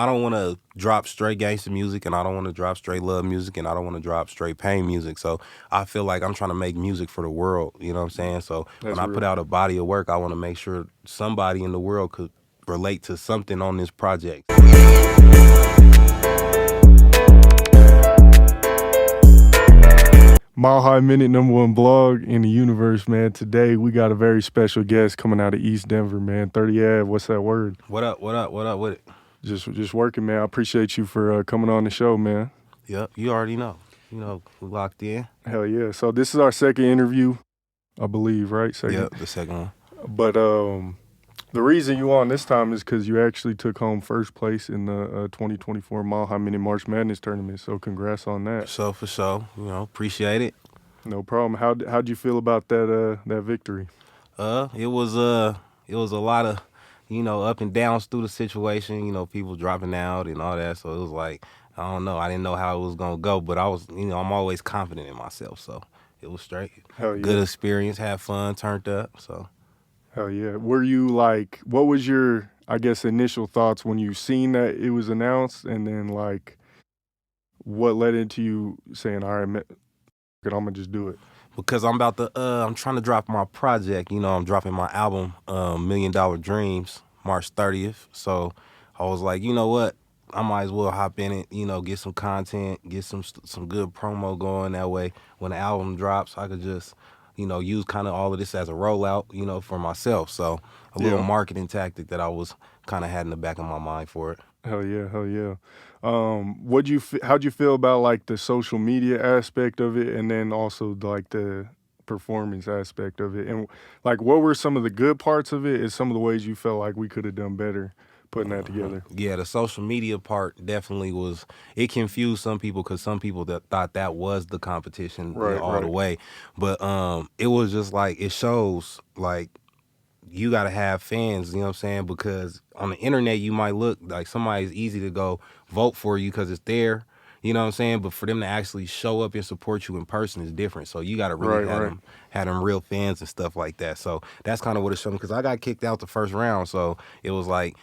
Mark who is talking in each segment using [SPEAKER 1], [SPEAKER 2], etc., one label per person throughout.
[SPEAKER 1] I don't want to drop straight gangster music, and I don't want to drop straight love music, and I don't want to drop straight pain music. So I feel like I'm trying to make music for the world. You know what I'm saying? So when
[SPEAKER 2] That's
[SPEAKER 1] I put
[SPEAKER 2] real.
[SPEAKER 1] out a body of work, I want to make sure somebody in the world could relate to something on this project.
[SPEAKER 2] Mile High Minute, #1 blog in the universe, man. Today we got a very special guest coming out of East Denver, man. 30 Ave, what's that word?
[SPEAKER 1] What up? What up? What up with it?
[SPEAKER 2] Just working, man. I appreciate you for coming on the show, man.
[SPEAKER 1] Yep, you already know. You know, we locked in.
[SPEAKER 2] Hell yeah. So this is our second interview, I believe, right? Second.
[SPEAKER 1] Yep, the second one.
[SPEAKER 2] But the reason you on this time is because you actually took home first place in the 2024 Mile High Minute March Madness tournament. So congrats on that.
[SPEAKER 1] For sure. You know, appreciate it.
[SPEAKER 2] No problem. How'd you feel about that victory?
[SPEAKER 1] It was a lot of, you know, up and downs through the situation, you know, people dropping out and all that. So it was like, I don't know. I didn't know how it was gonna go, but I was, you know, I'm always confident in myself. So it was straight.
[SPEAKER 2] Hell yeah.
[SPEAKER 1] Good experience, had fun, turned up. So
[SPEAKER 2] Hell yeah. Were you like, what was your, I guess, initial thoughts when you seen that it was announced, and then like what led into you saying, all right, I'm gonna just do it?
[SPEAKER 1] because I'm trying to drop my project, you know, I'm dropping my album, Million Dollar Dreams, March 30th. So I was like, you know what? I might as well hop in it, you know, get some content, get some good promo going. That way, when the album drops, I could just, you know, use kind of all of this as a rollout, you know, for myself. So a little
[SPEAKER 2] Yeah.
[SPEAKER 1] marketing tactic that I was kind of had in the back of my mind for it.
[SPEAKER 2] Hell yeah, hell yeah. How'd you feel about like the social media aspect of it, and then also like the performance aspect of it, and like what were some of the good parts of it, and some of the ways you felt like we could have done better putting that together?
[SPEAKER 1] Yeah, the social media part definitely was. It confused some people because some people that thought that was the competition, you know,
[SPEAKER 2] Right,
[SPEAKER 1] all the
[SPEAKER 2] right.
[SPEAKER 1] way. But it was just like it shows like you gotta have fans. You know what I'm saying? Because on the internet you might look like somebody's easy to go vote for you because it's there. You know what I'm saying? But for them to actually show up and support you in person is different. So you gotta really
[SPEAKER 2] Right, right.
[SPEAKER 1] had them real fans and stuff like that. So that's kind of what it showed me because I got kicked out the first round. So it was like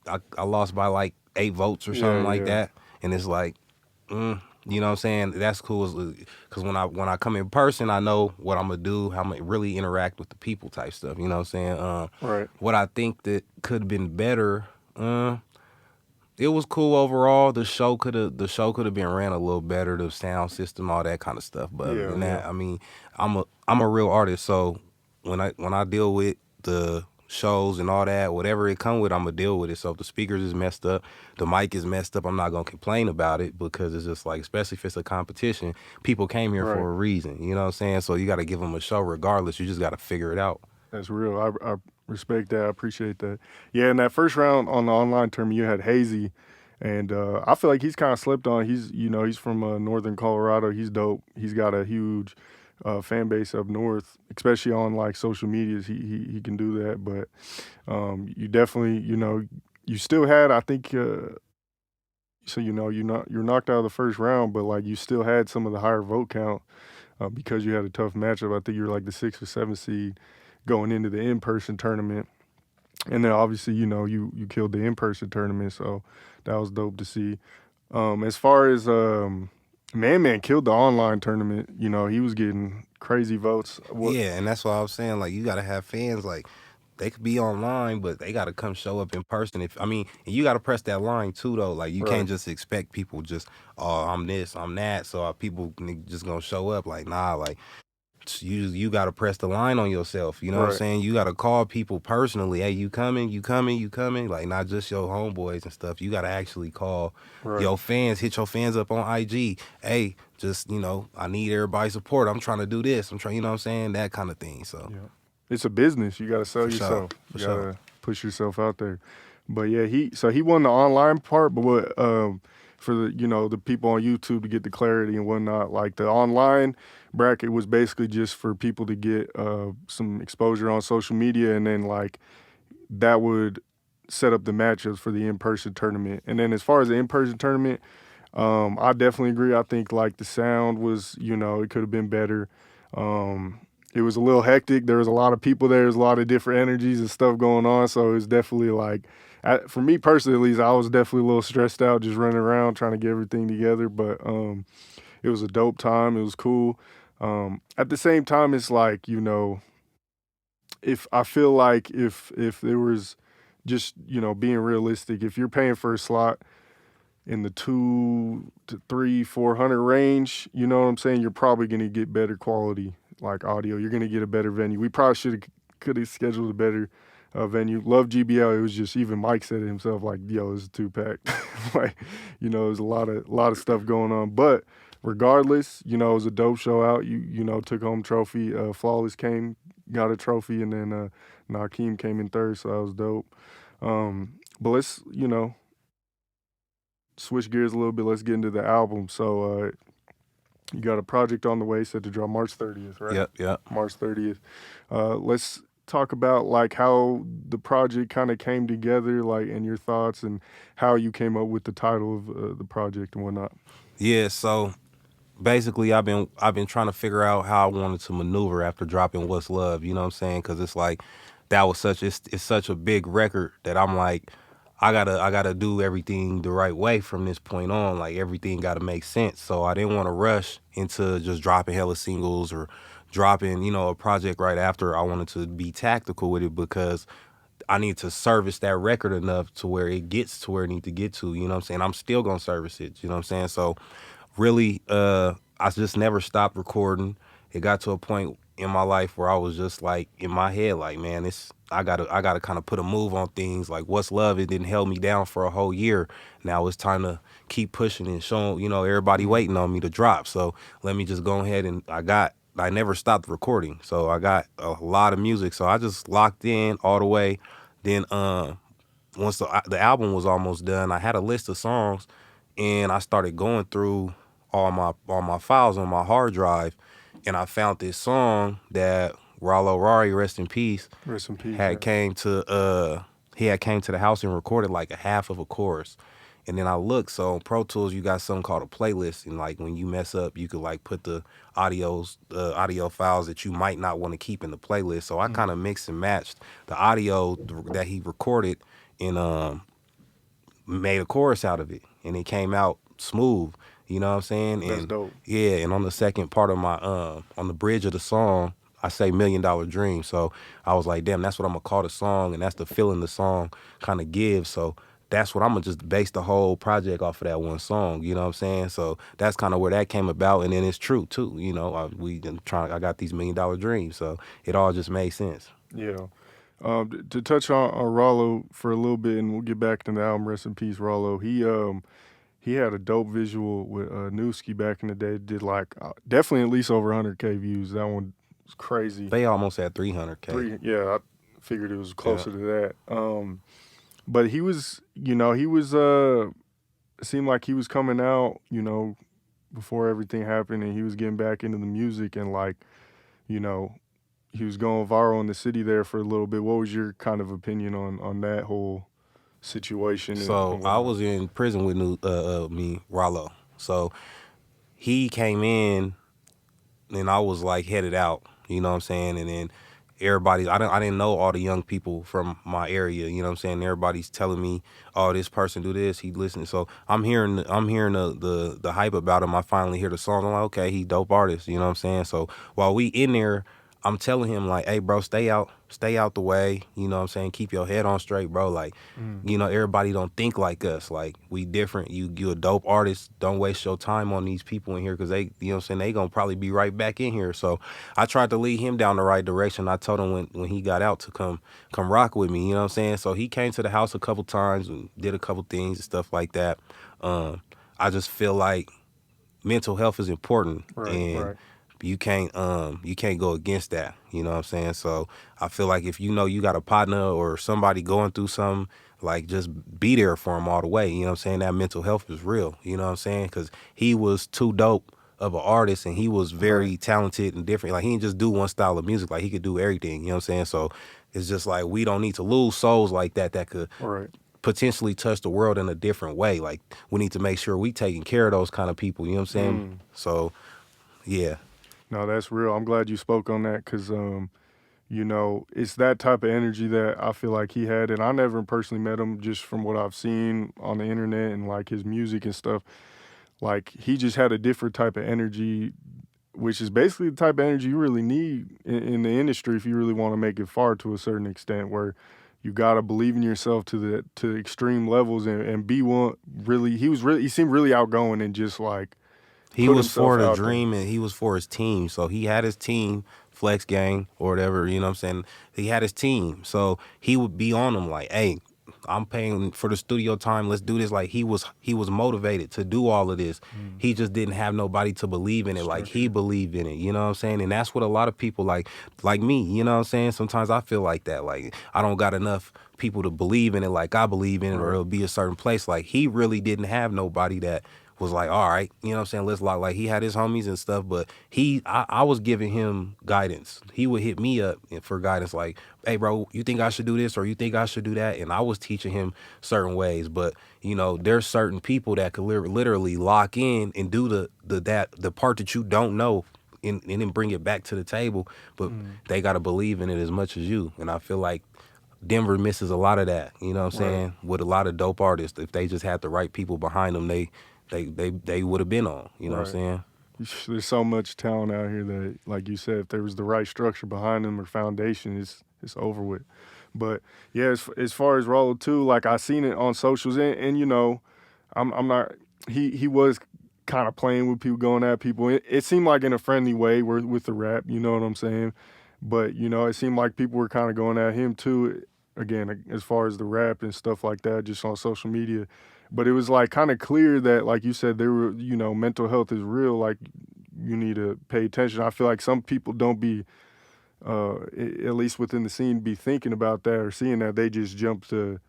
[SPEAKER 1] I lost by like 8 votes or
[SPEAKER 2] Yeah,
[SPEAKER 1] something like
[SPEAKER 2] yeah.
[SPEAKER 1] that. And it's like, you know what I'm saying? That's cool because when I come in person, I know what I'm gonna do, how I'm gonna really interact with the people type stuff. You know what I'm saying?
[SPEAKER 2] Right.
[SPEAKER 1] What I think that could have been better. It was cool overall. The show could have been ran a little better. The sound system, all that kind of stuff. But other
[SPEAKER 2] Yeah,
[SPEAKER 1] than
[SPEAKER 2] yeah.
[SPEAKER 1] that, I mean, I'm a real artist. So when I deal with the shows and all that, whatever it come with, I'm gonna deal with it. So if the speakers is messed up, the mic is messed up, I'm not gonna complain about it because it's just like, especially if it's a competition, people came here
[SPEAKER 2] Right.
[SPEAKER 1] for a reason. You know what I'm saying? So you got to give them a show regardless. You just got to figure it out.
[SPEAKER 2] That's real. I respect that. I appreciate that. Yeah, in that first round on the online tournament, you had Hazy, and I feel like he's kind of slept on. He's from northern Colorado. He's dope. He's got a huge fan base up north, especially on like social medias. He can do that. But you definitely, you still had, I think. So you're knocked out of the first round, but like you still had some of the higher vote count because you had a tough matchup. I think you were like the 6th or 7th seed going into the in-person tournament, and then obviously you killed the in-person tournament, so that was dope to see. As far as Man killed the online tournament, he was getting crazy votes. What?
[SPEAKER 1] Yeah, and that's why I was saying, like, you got to have fans. Like, they could be online, but they got to come show up in person. If I mean, and you got to press that line too, though. Like, you
[SPEAKER 2] Right.
[SPEAKER 1] can't just expect people just, oh, I'm this, I'm that. So people just gonna show up. Like, nah, like you got to press the line on yourself. You know what I'm
[SPEAKER 2] Right.
[SPEAKER 1] saying? You got to call people personally. Hey, you coming? You coming? You coming? Like, not just your homeboys and stuff. You got to actually call
[SPEAKER 2] Right.
[SPEAKER 1] your fans. Hit your fans up on IG. Hey, just, I need everybody's support. I'm trying to do this. I'm trying. You know what I'm saying? That kind of thing. So
[SPEAKER 2] Yeah. It's a business. You got to sell
[SPEAKER 1] for sure,
[SPEAKER 2] yourself.
[SPEAKER 1] for
[SPEAKER 2] You got
[SPEAKER 1] sure.
[SPEAKER 2] to push yourself out there. But yeah, he won the online part, but what for the people on YouTube to get the clarity and whatnot, like the online bracket was basically just for people to get some exposure on social media, and then like that would set up the matchups for the in-person tournament. And then as far as the in-person tournament, I definitely agree. I think like the sound was, it could have been better. It was a little hectic. There was a lot of people there. There's a lot of different energies and stuff going on. So it was definitely like for me personally, at least, I was definitely a little stressed out just running around trying to get everything together. But it was a dope time. It was cool. At the same time, it's like, if I feel like if there was just being realistic, if you're paying for a slot in the 2 to 3, 400 range, you know what I'm saying, you're probably gonna get better quality like audio. You're gonna get a better venue. We probably could have scheduled a better venue. Love GBL. It was just, even Mike said it himself, like, yo, it's too packed. Like, there's a lot of stuff going on. But regardless, it was a dope show out. You took home trophy. Flawless got a trophy, and then Nakeem came in third, so that was dope. But let's switch gears a little bit. Let's get into the album. So you got a project on the way set to drop March 30th, right?
[SPEAKER 1] Yep.
[SPEAKER 2] March 30th. Let's talk about like how the project kind of came together, like, and your thoughts and how you came up with the title of the project and whatnot.
[SPEAKER 1] Yeah. So basically, I've been trying to figure out how I wanted to maneuver after dropping What's Love. You know what I'm saying? Because it's like that was it's such a big record that I'm like, I gotta do everything the right way from this point on. Like everything got to make sense. So I didn't want to rush into just dropping hella singles or dropping a project right after. I wanted to be tactical with it because I need to service that record enough to where it gets to where it needs to get to. You know what I'm saying? I'm still gonna service it. You know what I'm saying? So really, I just never stopped recording. It got to a point in my life where I was just like in my head, like, man, I gotta kind of put a move on things. Like What's Love, it didn't held me down for a whole year. Now it's time to keep pushing and showing, everybody waiting on me to drop. So let me just go ahead and I never stopped recording. So I got a lot of music. So I just locked in all the way. Then once the album was almost done, I had a list of songs, and I started going through all my files on my hard drive, and I found this song that Rollo Rari, rest in peace,
[SPEAKER 2] Rest in peace,
[SPEAKER 1] had
[SPEAKER 2] man.
[SPEAKER 1] came to he had came to the house and recorded like a half of a chorus. And then I looked, so on Pro Tools you got something called a playlist, and like when you mess up, you could like put the audio files that you might not want to keep in the playlist. So I kind of mixed and matched the audio that he recorded and made a chorus out of it, and it came out smooth. You know what I'm saying?
[SPEAKER 2] That's
[SPEAKER 1] And
[SPEAKER 2] dope.
[SPEAKER 1] yeah, and on the second part of my on the bridge of the song, I say $1 million dream. So I was like, damn, that's what I'm gonna call the song, and that's the feeling the song kind of gives. So that's what I'm gonna just base the whole project off of that one song. You know what I'm saying? So that's kind of where that came about, and then it's true too. I got these $1 million dreams, so it all just made sense.
[SPEAKER 2] Yeah. To touch on Rollo for a little bit, and we'll get back to the album. Rest in peace, Rollo. He had a dope visual with Newski back in the day. Did like definitely at least over 100K views. That one was crazy.
[SPEAKER 1] They almost had 300K.
[SPEAKER 2] Yeah, I figured it was
[SPEAKER 1] Yeah.
[SPEAKER 2] closer to that. But he was, it seemed like he was coming out, before everything happened, and he was getting back into the music, and like, you know, he was going viral in the city there for a little bit. What was your kind of opinion on that whole situation
[SPEAKER 1] So
[SPEAKER 2] and
[SPEAKER 1] I
[SPEAKER 2] whatnot?
[SPEAKER 1] was in prison with Rollo. So he came in, and I was like headed out. You know what I'm saying? And then I didn't know all the young people from my area. You know what I'm saying? Everybody's telling me, oh, this person do this. He listening. So I'm hearing the hype about him. I finally hear the song. I'm like, okay, he dope artist. You know what I'm saying? So while we in there, I'm telling him like, hey, bro, stay out the way. You know what I'm saying? Keep your head on straight, bro. Like,
[SPEAKER 2] Mm,
[SPEAKER 1] everybody don't think like us. Like, we different. You a dope artist. Don't waste your time on these people in here, because they, you know what I'm saying, they gonna probably be right back in here. So I tried to lead him down the right direction. I told him when he got out to come rock with me. You know what I'm saying? So he came to the house a couple times and did a couple things and stuff like that. Um, I just feel like mental health is important,
[SPEAKER 2] right,
[SPEAKER 1] and
[SPEAKER 2] right.
[SPEAKER 1] you can't go against that. You know what I'm saying? So I feel like if you got a partner or somebody going through something, like, just be there for him all the way. You know what I'm saying? That mental health is real. You know what I'm saying? Because he was too dope of an artist, and he was
[SPEAKER 2] Right,
[SPEAKER 1] very talented and different. Like, he didn't just do one style of music. Like, he could do everything. You know what I'm saying? So it's just like, we don't need to lose souls like that could
[SPEAKER 2] right.
[SPEAKER 1] potentially touch the world in a different way. Like, we need to make sure we taking care of those kind of people. You know what I'm saying?
[SPEAKER 2] Mm.
[SPEAKER 1] So yeah.
[SPEAKER 2] No, that's real. I'm glad you spoke on that because, you know, it's that type of energy that I feel like he had. And I never personally met him, just from what I've seen on the internet and like his music and stuff. Like he just had a different type of energy, which is basically the type of energy you really need in the industry if you really want to make it far, to a certain extent, where you gotta believe in yourself to extreme levels, and be one. Really, he seemed really outgoing and just like
[SPEAKER 1] He
[SPEAKER 2] put
[SPEAKER 1] was
[SPEAKER 2] himself
[SPEAKER 1] for the
[SPEAKER 2] out there.
[SPEAKER 1] dream and he was for his team. So he had his team, Flex Gang or whatever, you know what I'm saying? He had his team. So he would be on them like, hey, I'm paying for the studio time. Let's do this. Like he was motivated to do all of this. He just didn't have nobody to believe in it like he
[SPEAKER 2] Structure.
[SPEAKER 1] believed in it. You know what I'm saying? And that's what a lot of people like me, you know what I'm saying? Sometimes I feel like that. Like I don't got enough people to believe in it like I believe in it, or
[SPEAKER 2] Right.
[SPEAKER 1] it'll be a certain place. Like he really didn't have nobody that was like, all right, you know what I'm saying, let's lock. Like he had his homies and stuff, but I was giving him guidance. He would hit me up for guidance, like, hey bro, you think I should do this or you think I should do that? And I was teaching him certain ways. But you know, there's certain people that could literally lock in and do the part that you don't know, and then bring it back to the table. But
[SPEAKER 2] Mm.
[SPEAKER 1] they got to believe in it as much as you. And I feel like Denver misses a lot of that, you know what I'm
[SPEAKER 2] Right.
[SPEAKER 1] saying? With a lot of dope artists, if they just had the right people behind them, they would have been on, you know what I'm
[SPEAKER 2] Right.
[SPEAKER 1] saying?
[SPEAKER 2] There's so much talent out here that, like you said, if there was the right structure behind them or foundation, it's over with. But yeah, as far as Rollo too, like I seen it on socials, and you know, I'm not. He was kind of playing with people, going at people. It seemed like in a friendly way, with the rap. You know what I'm saying? But you know, it seemed like people were kind of going at him too. Again, as far as the rap and stuff like that, just on social media. But it was like kind of clear that, like you said, there were, you know, mental health is real. Like you need to pay attention. I feel like some people don't be, at least within the scene, be thinking about that or seeing that. They just jump to,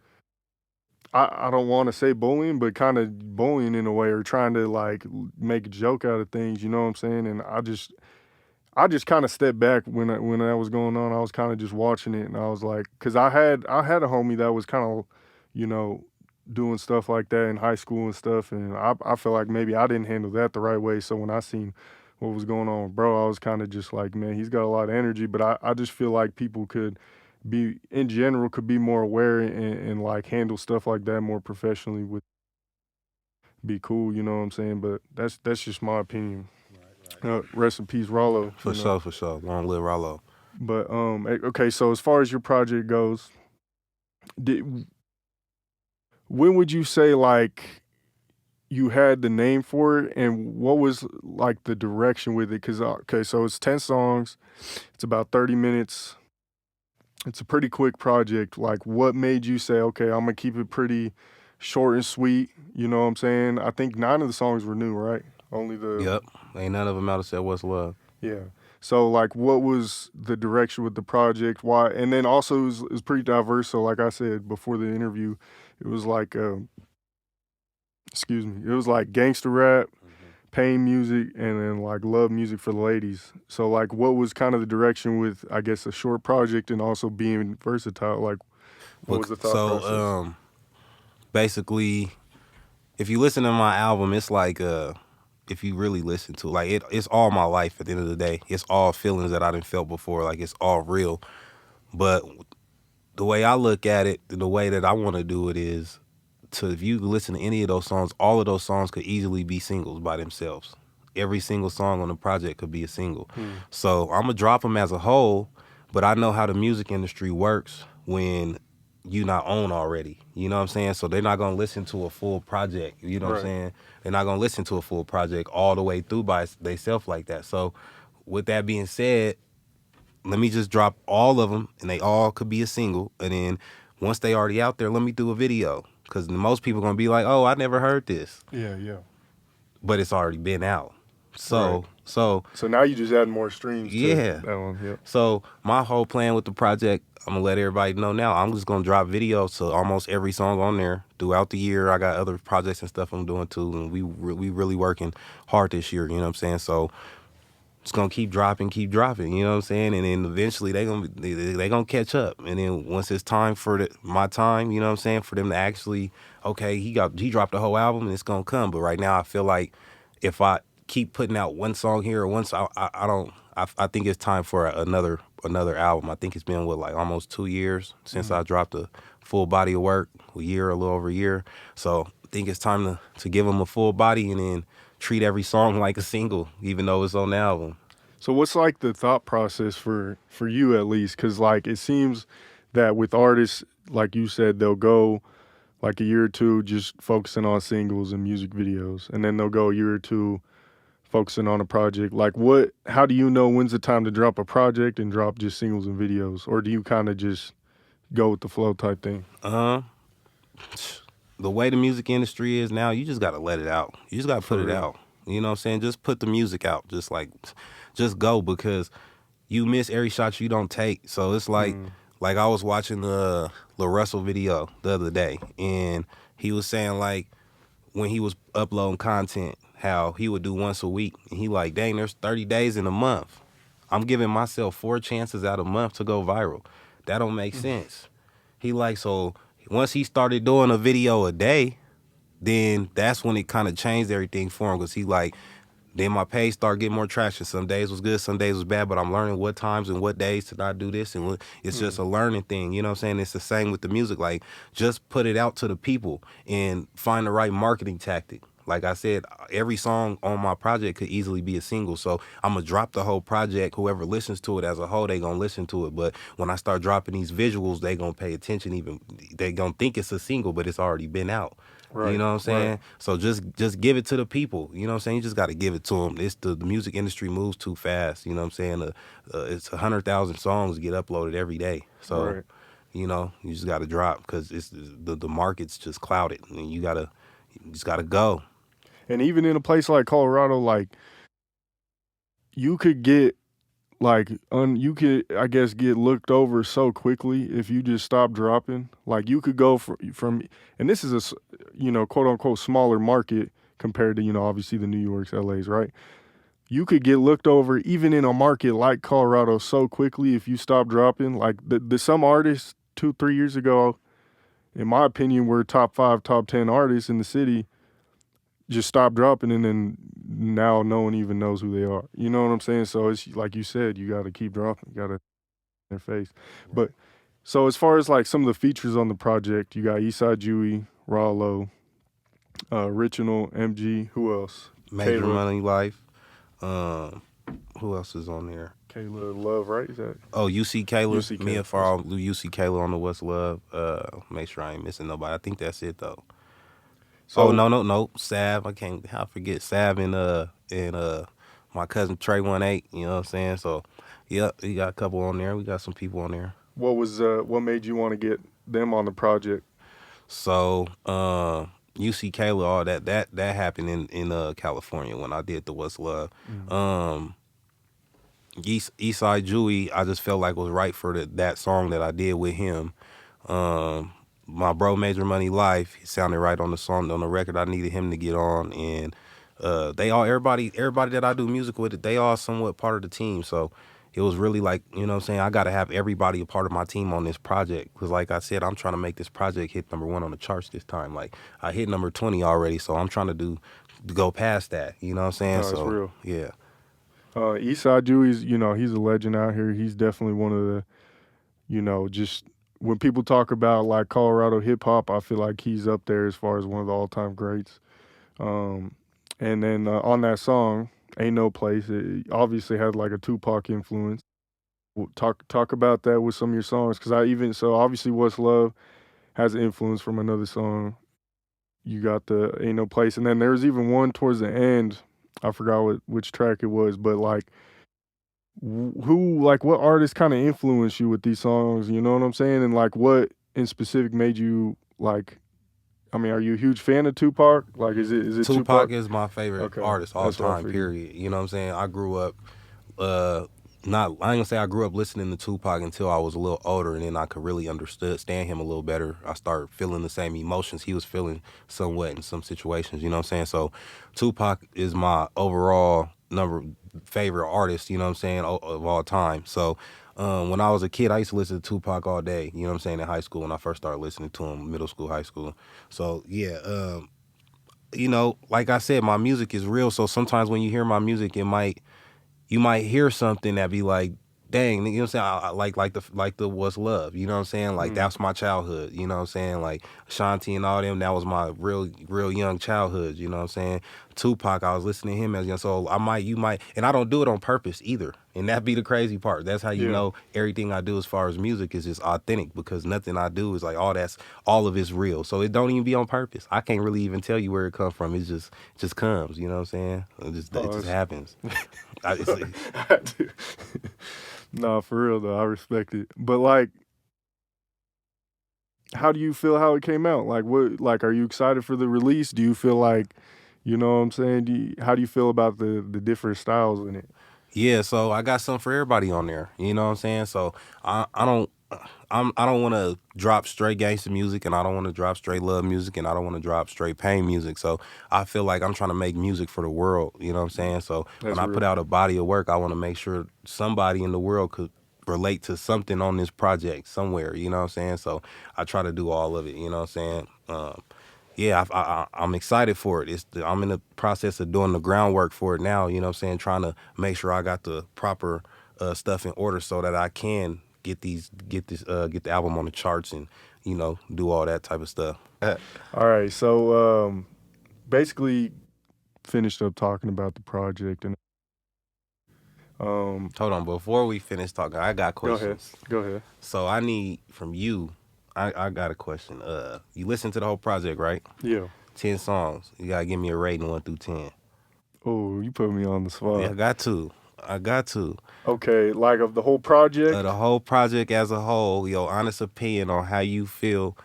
[SPEAKER 2] I don't want to say bullying, but kind of bullying in a way, or trying to like make a joke out of things. You know what I'm saying? And I just kind of stepped back when that was going on. I was kind of just watching it, and I was like, because I had a homie that was kind of, you know, doing stuff like that in high school and stuff, and I feel like maybe I didn't handle that the right way. So when I seen what was going on with bro, I was kind of just like, man, he's got a lot of energy, but I just feel like people could be, in general, could be more aware, and like handle stuff like that more professionally, would be cool. You know what I'm saying? But that's just my opinion. Rest in peace, Rollo.
[SPEAKER 1] For
[SPEAKER 2] You know.
[SPEAKER 1] sure, for sure. Long live Rollo.
[SPEAKER 2] But okay, so as far as your project goes, did when would you say like you had the name for it, and what was like the direction with it? Cause okay, so it's 10 songs, it's about 30 minutes. It's a pretty quick project. Like, what made you say, okay, I'm gonna keep it pretty short and sweet? You know what I'm saying? I think 9 of the songs were new, right? Only the
[SPEAKER 1] Yep. Ain't none of them out of said what's love.
[SPEAKER 2] Yeah. So like, what was the direction with the project? Why? And then also it was pretty diverse. So like I said before the interview, it was like, excuse me, it was like gangster rap, pain music, and then like love music for the ladies. So like, what was kind of the direction with, I guess, a short project and also being versatile? Like, what was
[SPEAKER 1] Look,
[SPEAKER 2] the thought
[SPEAKER 1] so
[SPEAKER 2] process?
[SPEAKER 1] basically, if you listen to my album, it's like if you really listen to it, like it's all my life at the end of the day. It's all feelings that I didn't felt before. Like it's all real. But the way I look at it, the way that I want to do it is to, if you listen to any of those songs, all of those songs could easily be singles by themselves. Every single song on the project could be a single.
[SPEAKER 2] Hmm.
[SPEAKER 1] So I'm gonna drop them as a whole, but I know how the music industry works when you not on already. You know what I'm saying? So they're not gonna listen to a full project. You know what I'm
[SPEAKER 2] Right.
[SPEAKER 1] saying? They're not gonna listen to a full project all the way through by themselves like that. So with that being said, let me just drop all of them, and they all could be a single. And then once they already out there, let me do a video. Because most people gonna be like, oh, I never heard this,
[SPEAKER 2] Yeah. Yeah.
[SPEAKER 1] but it's already been out.
[SPEAKER 2] Right.
[SPEAKER 1] So
[SPEAKER 2] So now you just add more streams to
[SPEAKER 1] yeah.
[SPEAKER 2] that one. Yep.
[SPEAKER 1] So my whole plan with the project, I'm gonna let everybody know now. I'm just gonna drop videos to almost every song on there throughout the year. I got other projects and stuff I'm doing too, and we really working hard this year. You know what I'm saying? So it's gonna keep dropping. You know what I'm saying? And then eventually they gonna catch up. And then once it's time for my time, you know what I'm saying, for them to actually, okay, he dropped the whole album and it's gonna come. But right now I feel like if I keep putting out one song here or one song. I don't. I think it's time for another album. I think it's been like almost 2 years since I dropped a full body of work, a little over a year. So I think it's time to give them a full body and then treat every song like a single, even though it's on the album.
[SPEAKER 2] So what's like the thought process for you at least? Because like it seems that with artists, like you said, they'll go like a year or two just focusing on singles and music videos, and then they'll go a year or two focusing on a project. Like what? How do you know when's the time to drop a project and drop just singles and videos, or do you kind of just go with the flow type thing?
[SPEAKER 1] Uh, the way the music industry is now, you just gotta let it out. You just gotta
[SPEAKER 2] For
[SPEAKER 1] put it
[SPEAKER 2] real.
[SPEAKER 1] out. You know what I'm saying? Just put the music out. Just go, because you miss every shot you don't take. So it's
[SPEAKER 2] Mm.
[SPEAKER 1] like I was watching the Lil Russell video the other day, and he was saying like when he was uploading content, how he would do once a week, and he like, dang, there's 30 days in a month. I'm giving myself 4 chances out a month to go viral. That don't make sense. He like, so once he started doing a video a day, then that's when it kind of changed everything for him, because he like, then my page started getting more traction. Some days was good, some days was bad, but I'm learning what times and what days to not do this, and it's just a learning thing. You know what I'm saying? It's the same with the music. Like, just put it out to the people and find the right marketing tactic. Like I said, every song on my project could easily be a single. So I'm gonna drop the whole project. Whoever listens to it as a whole, they gonna listen to it. But when I start dropping these visuals, they gonna pay attention. Even they gonna think it's a single, but it's already been out. You
[SPEAKER 2] Right.
[SPEAKER 1] know what I'm
[SPEAKER 2] Right.
[SPEAKER 1] saying? So just give it to the people. You know what I'm saying? You just got to give it to them. It's the music industry moves too fast. You know what I'm saying? It's 100,000 songs get uploaded every day. So
[SPEAKER 2] Right.
[SPEAKER 1] you just got to drop, because it's the market's just clouded, and you just gotta go.
[SPEAKER 2] And even in a place like Colorado, like you could get like you could, I guess, get looked over so quickly if you just stop dropping. Like you could go from and this is quote unquote smaller market compared to obviously the New Yorks, LA's, right? You could get looked over even in a market like Colorado so quickly if you stop dropping. Like the some artists 2 3 years ago, in my opinion, were top 5 top 10 artists in the city, just stop dropping, and then now no one even knows who they are. You know what I'm saying? So it's like you said, you got to keep dropping. You got to their face. But so as far as like some of the features on the project, you got Eastside Dewey, Rollo, Original, MG. Who else?
[SPEAKER 1] Major
[SPEAKER 2] Kayla.
[SPEAKER 1] Money Life. Um, who else is on there?
[SPEAKER 2] Kayla Love, right? Is that
[SPEAKER 1] Oh, UC Kayla,
[SPEAKER 2] UCK?
[SPEAKER 1] Mia Farrell, UC Kayla on the What's Love. Make sure I ain't missing nobody. I think that's it though. Oh,
[SPEAKER 2] So
[SPEAKER 1] no, Sav. I forget Sav and my cousin Trey 18. You know what I'm saying? So, yeah, we got a couple on there. We got some people on there.
[SPEAKER 2] what made you want to get them on the project?
[SPEAKER 1] So, UC Kayla, all that happened in California when I did the What's Love.
[SPEAKER 2] Mm.
[SPEAKER 1] Um, Eastside Jewy, I just felt like was right for that song that I did with him. Um, my bro Major Money Life, he sounded right on the song, on the record. I needed him to get on, and everybody that I do music with, they all somewhat part of the team. So it was really like, you know what I'm saying, I got to have everybody a part of my team on this project, because like I said, I'm trying to make this project hit #1 on the charts this time. Like, I hit number 20 already, so I'm trying to go past that. You know what I'm saying?
[SPEAKER 2] No, it's
[SPEAKER 1] So
[SPEAKER 2] real.
[SPEAKER 1] yeah.
[SPEAKER 2] Eastside Dewey's, he's a legend out here. He's definitely one of the, just when people talk about like Colorado hip hop, I feel like he's up there as far as one of the all time greats. Um, and then on that song, "Ain't No Place," it obviously had like a Tupac influence. Talk about that with some of your songs, because obviously "What's Love" has influence from another song. You got the "Ain't No Place," and then there's even one towards the end. I forgot which track it was, but like who, like what artists kind of influenced you with these songs? You know what I'm saying? And like what in specific made you like? I mean, are you a huge fan of Tupac? Like, is it
[SPEAKER 1] Tupac
[SPEAKER 2] Tupac?
[SPEAKER 1] is my favorite
[SPEAKER 2] Okay,
[SPEAKER 1] artist all
[SPEAKER 2] that's what I
[SPEAKER 1] time,
[SPEAKER 2] figured.
[SPEAKER 1] period. You know what I'm saying? I grew up uh not I ain't gonna say I grew up listening to Tupac until I was a little older, and then I could really understand him a little better. I started feeling the same emotions he was feeling somewhat in some situations, you know what I'm saying? So Tupac is my overall number favorite artist, you know what I'm saying, of all time. So when I was a kid, I used to listen to Tupac all day, you know what I'm saying, in high school when I first started listening to him, middle school, high school. So yeah, like I said, my music is real. So sometimes when you hear my music, you might hear something that be like, dang, you know what I'm saying? Like the what's love, you know what I'm saying? Like
[SPEAKER 2] Mm,
[SPEAKER 1] that's my childhood, you know what I'm saying? Like Shanti and all them, that was my real young childhood, you know what I'm saying? Tupac, I was listening to him as young, so you might, and I don't do it on purpose either. And that be the crazy part. That's how you
[SPEAKER 2] yeah.
[SPEAKER 1] know everything I do as far as music is just authentic because nothing I do is like all of it's real. So it don't even be on purpose. I can't really even tell you where it comes from. It just comes, you know what I'm saying? It
[SPEAKER 2] Oh,
[SPEAKER 1] just
[SPEAKER 2] that's,
[SPEAKER 1] happens. I, it's,
[SPEAKER 2] nah, for real though, I respect it. But like, how do you feel how it came out? Like, what? Like, are you excited for the release? Do you feel like, you know what I'm saying? How do you feel about the different styles in it?
[SPEAKER 1] Yeah, so I got something for everybody on there. You know what I'm saying? So I don't I don't want to drop straight gangster music, and I don't want to drop straight love music, and I don't want to drop straight pain music. So I feel like I'm trying to make music for the world. You know what I'm saying? So when
[SPEAKER 2] That's
[SPEAKER 1] I put
[SPEAKER 2] real.
[SPEAKER 1] out a body of work, I want to make sure somebody in the world could relate to something on this project somewhere. You know what I'm saying? So I try to do all of it. You know what I'm saying? Yeah, I'm excited for it. I'm in the process of doing the groundwork for it now. You know what I'm saying? Trying to make sure I got the proper stuff in order so that I can get the album on the charts and do all that type of stuff.
[SPEAKER 2] All right, so basically finished up talking about the project and um,
[SPEAKER 1] Hold on, before we finish talking, I got
[SPEAKER 2] go ahead,
[SPEAKER 1] questions.
[SPEAKER 2] go ahead.
[SPEAKER 1] So I need from you. I got a question. You listened to the whole project, right?
[SPEAKER 2] Yeah.
[SPEAKER 1] 10 songs. You gotta give me a rating 1 through 10.
[SPEAKER 2] Oh, you put me on the
[SPEAKER 1] Yeah,
[SPEAKER 2] spot.
[SPEAKER 1] I got to. I got to.
[SPEAKER 2] Okay, like of the whole project.
[SPEAKER 1] The whole project as a whole, your honest opinion on how you feel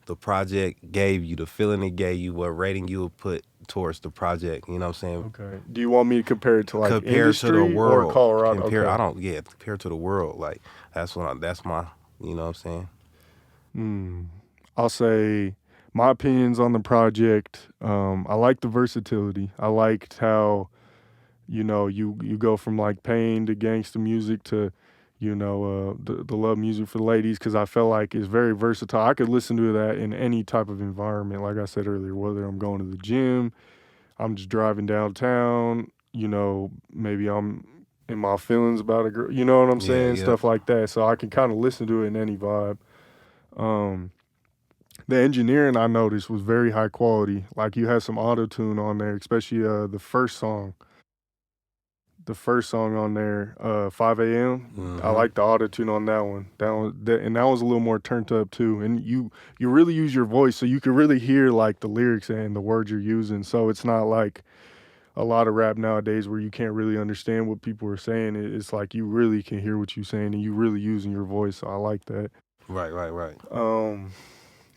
[SPEAKER 1] the project gave you, the feeling it gave you, what rating you would put towards the project. You know what I'm saying?
[SPEAKER 2] Okay. Do you want me to compare it to like
[SPEAKER 1] Compared to the
[SPEAKER 2] industry or
[SPEAKER 1] world,
[SPEAKER 2] Colorado? Okay.
[SPEAKER 1] compared to the world. Like that's my, you know what I'm saying?
[SPEAKER 2] Hmm. I'll say my opinions on the project. I like the versatility. I liked how you go from like pain to gangster music to the love music for the ladies because I felt like it's very versatile. I could listen to that in any type of environment. Like I said earlier, whether I'm going to the gym, I'm just driving downtown. Maybe I'm in my feelings about a girl. You know what I'm
[SPEAKER 1] Yeah,
[SPEAKER 2] saying?
[SPEAKER 1] yeah.
[SPEAKER 2] Stuff like that. So I can kind of listen to it in any vibe. Um, the engineering I noticed was very high quality. Like you had some auto tune on there, especially the first song. The first song on there, 5 a.m. I
[SPEAKER 1] Mm-hmm.
[SPEAKER 2] like the auto tune on that one. And that was a little more turned up too. And you really use your voice, so you can really hear like the lyrics and the words you're using. So it's not like a lot of rap nowadays where you can't really understand what people are saying. It's like you really can hear what you're saying and you really using your voice. So I like that.
[SPEAKER 1] Right, right, right.
[SPEAKER 2] Um,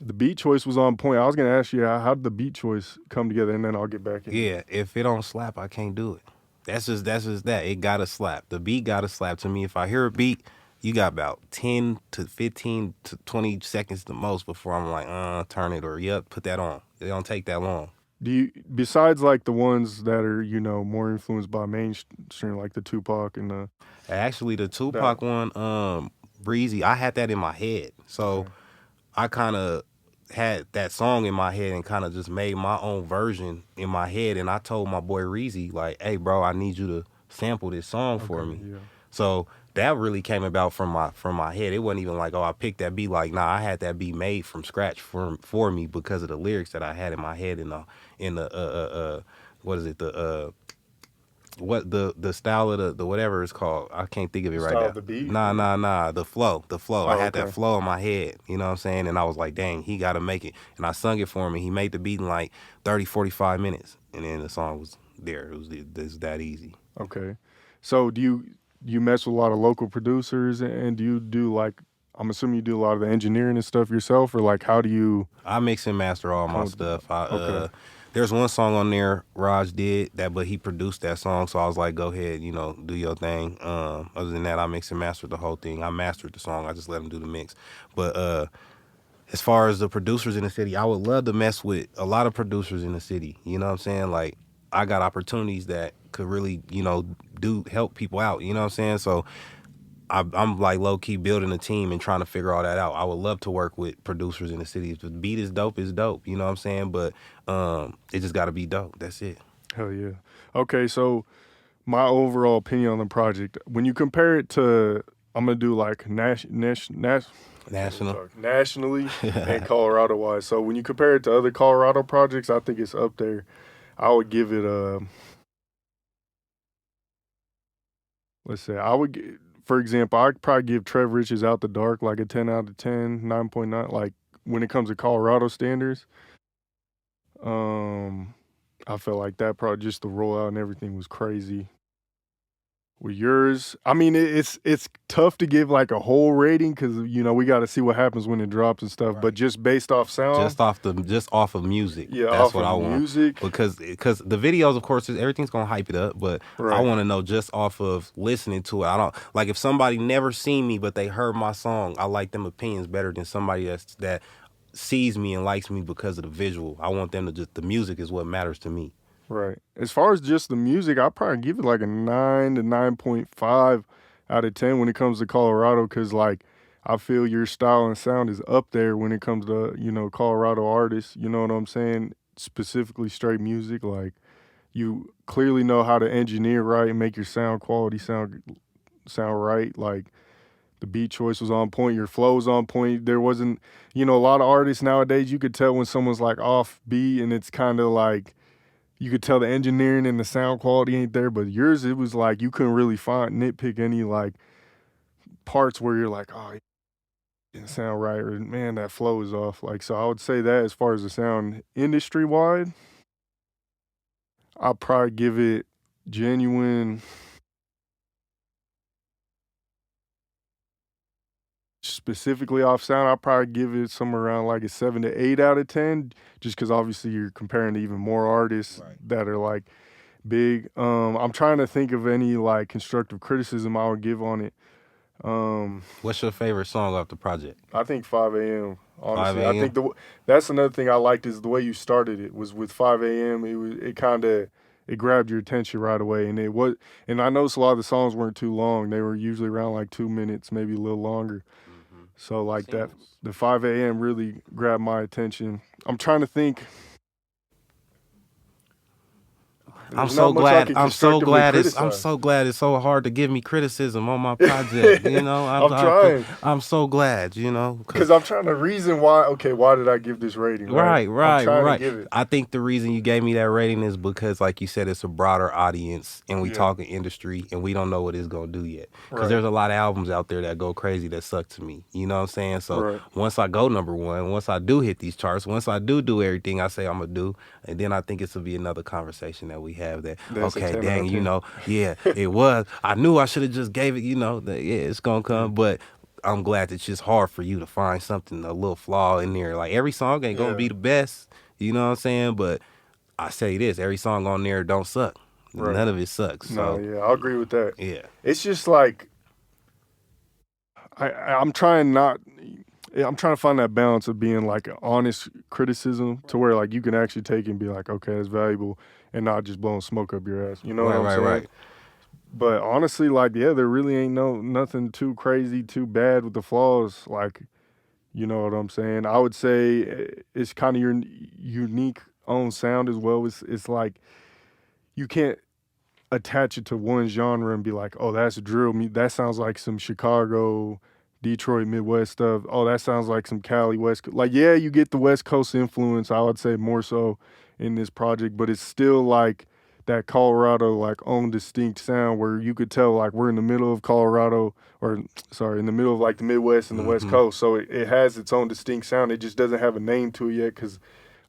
[SPEAKER 2] the beat choice was on point. I was gonna ask you how did the beat choice come together, and then I'll get back into it.
[SPEAKER 1] Yeah, if it don't slap, I can't do it. That's just that. It gotta slap. The beat gotta slap to me. If I hear a beat, you got about 10 to 15 to 20 seconds the most before I'm like, turn it or yep, put that on. It don't take that long.
[SPEAKER 2] Do you besides like the ones that are more influenced by mainstream, like the Tupac and the
[SPEAKER 1] Actually, the
[SPEAKER 2] that?
[SPEAKER 1] Tupac one, Breezy, I had that in my head. So
[SPEAKER 2] Okay,
[SPEAKER 1] I kind of had that song in my head and kind of just made my own version in my head. And I told my boy Reezy, like, hey, bro, I need you to sample this song for
[SPEAKER 2] okay,
[SPEAKER 1] me.
[SPEAKER 2] yeah,
[SPEAKER 1] So that really came about from my head. It wasn't even like, oh, I picked that beat. Like, nah, I had that beat made from scratch for me because of the lyrics that I had in my head in the what is it what the style of the whatever it's called. I can't think of it
[SPEAKER 2] the
[SPEAKER 1] right
[SPEAKER 2] style of
[SPEAKER 1] now.
[SPEAKER 2] the beat.
[SPEAKER 1] Nah,
[SPEAKER 2] Or,
[SPEAKER 1] nah, nah. The flow. I
[SPEAKER 2] oh,
[SPEAKER 1] had that
[SPEAKER 2] okay,
[SPEAKER 1] flow in my head. You know what I'm saying? And I was like, dang, he got to make it. And I sung it for him, and he made the beat in like 30, 45 minutes. And then the song was there. It's that easy.
[SPEAKER 2] okay. So do you mess with a lot of local producers, and do you do like I'm assuming you do a lot of the engineering and stuff yourself, or like how do you
[SPEAKER 1] I mix and master all
[SPEAKER 2] come
[SPEAKER 1] my
[SPEAKER 2] up with
[SPEAKER 1] stuff. I
[SPEAKER 2] okay,
[SPEAKER 1] there's one song on there Raj did that, but he produced that song, so I was like, go ahead, do your thing. Other than that, I mix and mastered the whole thing. I mastered the song. I just let him do the mix. But as far as the producers in the city, I would love to mess with a lot of producers in the city. You know what I'm saying? Like I got opportunities that could really, do help people out. You know what I'm saying? So I'm like low key building a team and trying to figure all that out. I would love to work with producers in the city. If the beat is dope, it's dope. You know what I'm saying? But it just got to be dope. That's it.
[SPEAKER 2] Hell yeah. Okay, so my overall opinion on the project, when you compare it to, I'm gonna do like
[SPEAKER 1] National.
[SPEAKER 2] nationally and Colorado wise. So when you compare it to other Colorado projects, I think it's up there. I would give it a, let's say, for example, I'd probably give Trev Rich's Out the Dark like a 10 out of 10, 9.9. Like when it comes to Colorado standards, um, I felt like that project, just the rollout and everything was crazy. With yours, I mean, it's tough to give like a whole rating because we got to see what happens when it drops and stuff. But
[SPEAKER 1] Right.
[SPEAKER 2] just based off sound,
[SPEAKER 1] Just off of music.
[SPEAKER 2] yeah,
[SPEAKER 1] That's
[SPEAKER 2] off
[SPEAKER 1] what
[SPEAKER 2] of
[SPEAKER 1] I want.
[SPEAKER 2] music,
[SPEAKER 1] Because the videos, of course, everything's gonna hype it up. But I
[SPEAKER 2] right,
[SPEAKER 1] want to know just off of listening to it. I don't like if somebody never seen me but they heard my song. I like them opinions better than somebody that sees me and likes me because of the visual. I want them to just the music is what matters to me.
[SPEAKER 2] right. As far as just the music, I'd probably give it like a 9 to 9.5 out of 10 when it comes to Colorado because like I feel your style and sound is up there when it comes to Colorado artists. You know what I'm saying? Specifically straight music, like you clearly know how to engineer right and make your sound quality sound right. Like the beat choice was on point, your flow was on point. There wasn't, a lot of artists nowadays you could tell when someone's like off beat and it's kind of like you could tell the engineering and the sound quality ain't there. But yours, it was like you couldn't really nitpick any like parts where you're like, oh, it didn't sound right, or man, that flow is off. Like, so I would say that as far as the sound industry wide, I'll probably give it genuine. Specifically off sound, I'll probably give it somewhere around like a 7 to 8 out of 10, just because obviously you're comparing to even more artists
[SPEAKER 1] Right.
[SPEAKER 2] that are like big. I'm trying to think of any like constructive criticism I would give on it.
[SPEAKER 1] What's your favorite song off the project?
[SPEAKER 2] I think 5 a.m. Honestly,
[SPEAKER 1] 5
[SPEAKER 2] I
[SPEAKER 1] a.m.
[SPEAKER 2] think that's another thing I liked is the way you started it was with 5 a.m. It kind of it grabbed your attention right away, and I noticed a lot of the songs weren't too long. They were usually around like 2 minutes, maybe a little longer. So like that,
[SPEAKER 1] Singles.
[SPEAKER 2] the 5 a.m. really grabbed my attention. I'm trying to think.
[SPEAKER 1] I'm
[SPEAKER 2] There's not
[SPEAKER 1] so
[SPEAKER 2] much I
[SPEAKER 1] glad.
[SPEAKER 2] can constructively
[SPEAKER 1] I'm
[SPEAKER 2] criticize.
[SPEAKER 1] so glad it's so hard to give me criticism on my project.
[SPEAKER 2] I'm trying
[SPEAKER 1] I'm so glad.
[SPEAKER 2] because I'm trying to reason why. Okay, why did I give this rating? Right. I'm trying to
[SPEAKER 1] Right.
[SPEAKER 2] give it.
[SPEAKER 1] I think the reason you gave me that rating is because, like you said, it's a broader audience, and we
[SPEAKER 2] Yeah.
[SPEAKER 1] talking industry, and we don't know what it's gonna do yet. Because
[SPEAKER 2] Right.
[SPEAKER 1] there's a lot of albums out there that go crazy that suck to me. You know what I'm saying? So
[SPEAKER 2] Right.
[SPEAKER 1] once I go number one, once I do hit these charts, once I do everything I say I'm gonna do, and then I think it's will be another conversation that we have. That
[SPEAKER 2] That's a
[SPEAKER 1] okay,
[SPEAKER 2] 10 out
[SPEAKER 1] dang,
[SPEAKER 2] of 10.
[SPEAKER 1] yeah, it was. I knew I should have just gave it. Yeah, it's gonna come, but. I'm glad it's just hard for you to find something, a little flaw in there. Like every song ain't gonna
[SPEAKER 2] Yeah.
[SPEAKER 1] be the best, you know what I'm saying? But I say this, every song on there don't suck.
[SPEAKER 2] Right.
[SPEAKER 1] None of it sucks.
[SPEAKER 2] No,
[SPEAKER 1] So
[SPEAKER 2] yeah, I'll agree with that.
[SPEAKER 1] yeah.
[SPEAKER 2] It's just like I'm trying not. I'm trying to find that balance of being like an honest criticism to where like you can actually take it and be like, okay, it's valuable, and not just blowing smoke up your ass. You know what I'm saying?
[SPEAKER 1] Right.
[SPEAKER 2] But honestly, like, yeah, there really ain't nothing too crazy, too bad with the flaws. Like, you know what I'm saying? I would say it's kind of your unique own sound as well. It's like you can't attach it to one genre and be like, oh, that's drill. That sounds like some Chicago, Detroit, Midwest stuff. Oh, that sounds like some Cali, West. Like, yeah, you get the West Coast influence. I would say more so in this project, but it's still like that Colorado like own distinct sound where you could tell like we're in the middle of Colorado or sorry in the middle of like the Midwest and the West Coast, so it has its own distinct sound. It just doesn't have a name to it yet because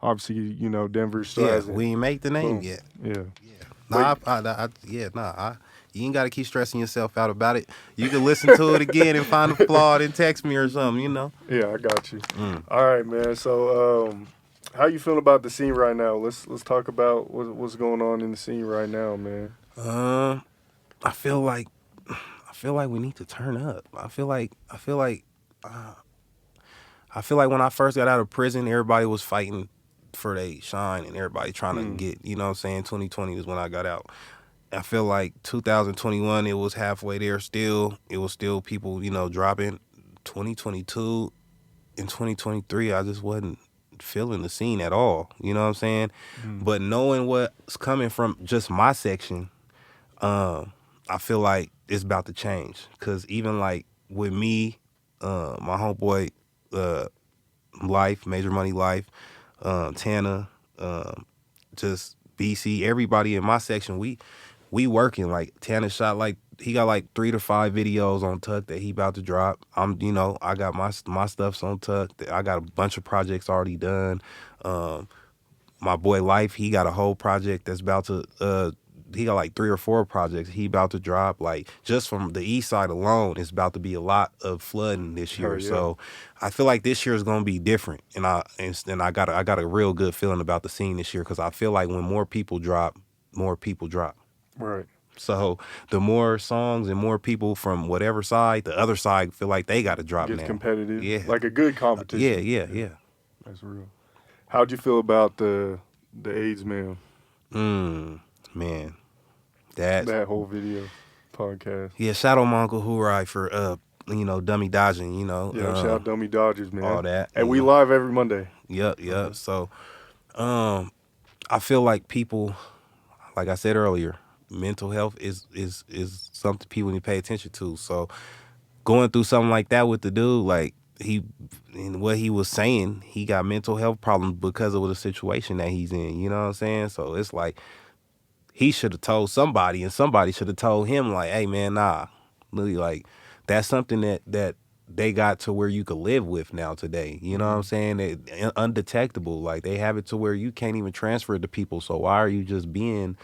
[SPEAKER 2] obviously Denver still
[SPEAKER 1] Yeah,
[SPEAKER 2] hasn't.
[SPEAKER 1] we ain't make the name
[SPEAKER 2] Boom.
[SPEAKER 1] yet.
[SPEAKER 2] Yeah.
[SPEAKER 1] Nah, you ain't gotta keep stressing yourself out about it. You can listen to it again and find a flaw and text me or something.
[SPEAKER 2] Yeah, I got you. All right, man. So, how you feeling about the scene right now? Let's talk about what's going on in the scene right now, man.
[SPEAKER 1] I feel like we need to turn up. I feel like when I first got out of prison, everybody was fighting for they shine and everybody trying to get, you know what I'm saying? 2020 is when I got out. I feel like 2021 it was halfway there still. It was still people, dropping. 2022 and 2023 I just wasn't feeling the scene at all. You know what I'm saying?
[SPEAKER 2] Mm.
[SPEAKER 1] But knowing what's coming from just my section, I feel like it's about to change. Cause even like with me, my homeboy, Life, Major Money Life, Tana, just BC, everybody in my section, we working. Like Tanner shot like he got like 3 to 5 videos on Tuck that he about to drop. I got my stuff's on Tuck. I got a bunch of projects already done. My boy Life, he got a whole project that's about to he got like 3 or 4 projects he about to drop. Like just from the east side alone, it's about to be a lot of flooding this
[SPEAKER 2] Oh
[SPEAKER 1] year.
[SPEAKER 2] yeah.
[SPEAKER 1] So I feel like this year is gonna be different, and I got a real good feeling about the scene this year because I feel like when more people drop, more people drop.
[SPEAKER 2] Right.
[SPEAKER 1] So the more songs and more people from whatever side, the other side feel like they got to drop
[SPEAKER 2] Gets
[SPEAKER 1] now.
[SPEAKER 2] competitive.
[SPEAKER 1] Yeah,
[SPEAKER 2] Like a good competition.
[SPEAKER 1] yeah.
[SPEAKER 2] That's real. How'd you feel about the AIDS man?
[SPEAKER 1] Man, that's
[SPEAKER 2] That whole video podcast.
[SPEAKER 1] yeah. Shout out my uncle Hurai for dummy dodging.
[SPEAKER 2] Yeah, shout out Dummy Dodgers, man.
[SPEAKER 1] all that.
[SPEAKER 2] And we live every Monday.
[SPEAKER 1] Yep.
[SPEAKER 2] Okay.
[SPEAKER 1] So I feel like people, like I said earlier, mental health is something people need to pay attention to. So going through something like that with the dude, like in what he was saying, he got mental health problems because of the situation that he's in. You know what I'm saying? So it's like he should have told somebody, and somebody should have told him, like, "Hey, man, nah, really, like that's something that they got to where you could live with now today. You know what I'm saying? Undetectable. Like they have it to where you can't even transfer it to people. So why are you just being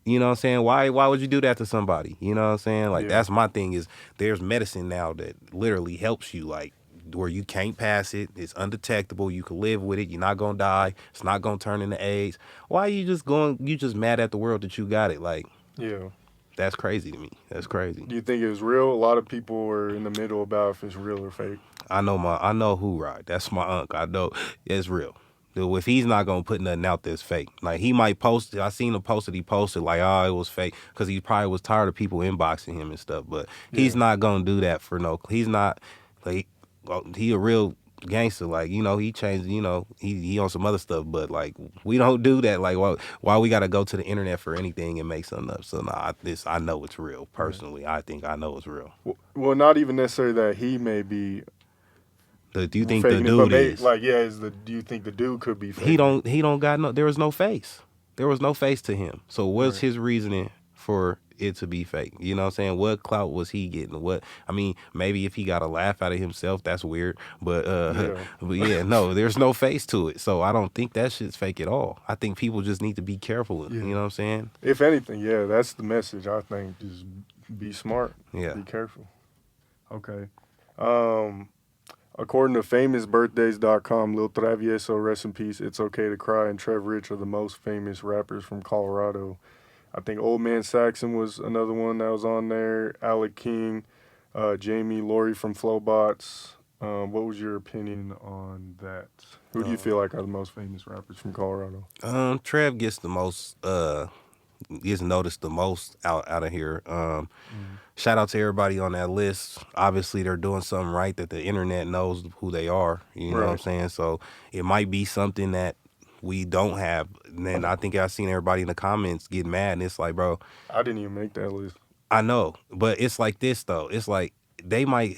[SPEAKER 1] you know what I'm saying? Why would you do that to somebody? You know what I'm saying? Like
[SPEAKER 2] Yeah.
[SPEAKER 1] that's my thing is there's medicine now that literally helps you like where you can't pass it. It's undetectable. You can live with it. You're not gonna die. It's not gonna turn into AIDS. Why are you just mad at the world that you got it? Like
[SPEAKER 2] Yeah.
[SPEAKER 1] that's crazy to me. That's crazy.
[SPEAKER 2] Do you think it was real? A lot of people were in the middle about if it's real or fake.
[SPEAKER 1] I know who right. That's my uncle. I know it's real. Dude, if he's not gonna put nothing out that's fake, like he might post it. I seen him post it. He posted like, "Oh, it was fake," because he probably was tired of people inboxing him and stuff. But he's
[SPEAKER 2] Yeah.
[SPEAKER 1] not gonna do that for no. He's not like he a real gangster. Like he changed. He on some other stuff. But like we don't do that. Like why we gotta go to the internet for anything and make something up? So nah, I know it's real. Personally, I think I know it's real.
[SPEAKER 2] Well, not even necessarily that he may be
[SPEAKER 1] Do you think the
[SPEAKER 2] faking it, but
[SPEAKER 1] dude is?
[SPEAKER 2] like, yeah, do you think the dude could be faking?
[SPEAKER 1] He don't got no. There was no face. There was no face to him. So what's
[SPEAKER 2] Right.
[SPEAKER 1] his reasoning for it to be fake? You know what I'm saying? What clout was he getting? Maybe if he got a laugh out of himself, that's weird. But
[SPEAKER 2] Yeah.
[SPEAKER 1] but yeah, no, there's no face to it. So I don't think that shit's fake at all. I think people just need to be careful.
[SPEAKER 2] Yeah.
[SPEAKER 1] You know what I'm saying?
[SPEAKER 2] If anything, yeah, that's the message. I think just be smart.
[SPEAKER 1] Yeah.
[SPEAKER 2] Be careful. Okay. According to famousbirthdays.com, Lil Travieso, rest in peace, It's Okay to Cry, and Trev Rich are the most famous rappers from Colorado. I think Old Man Saxon was another one that was on there. Alec King, Jamie Laurie from Flowbots. What was your opinion on that? Who do you feel like are the most famous rappers from Colorado?
[SPEAKER 1] Trev gets the most gets noticed the most out of here. Shout out to everybody on that list. Obviously, they're doing something right that the internet knows who they are. You know what I'm
[SPEAKER 2] Right.
[SPEAKER 1] saying? So it might be something that we don't have. And then I think I've seen everybody in the comments get mad. And it's like, bro,
[SPEAKER 2] I didn't even make that list.
[SPEAKER 1] I know, but it's like this though. It's like they might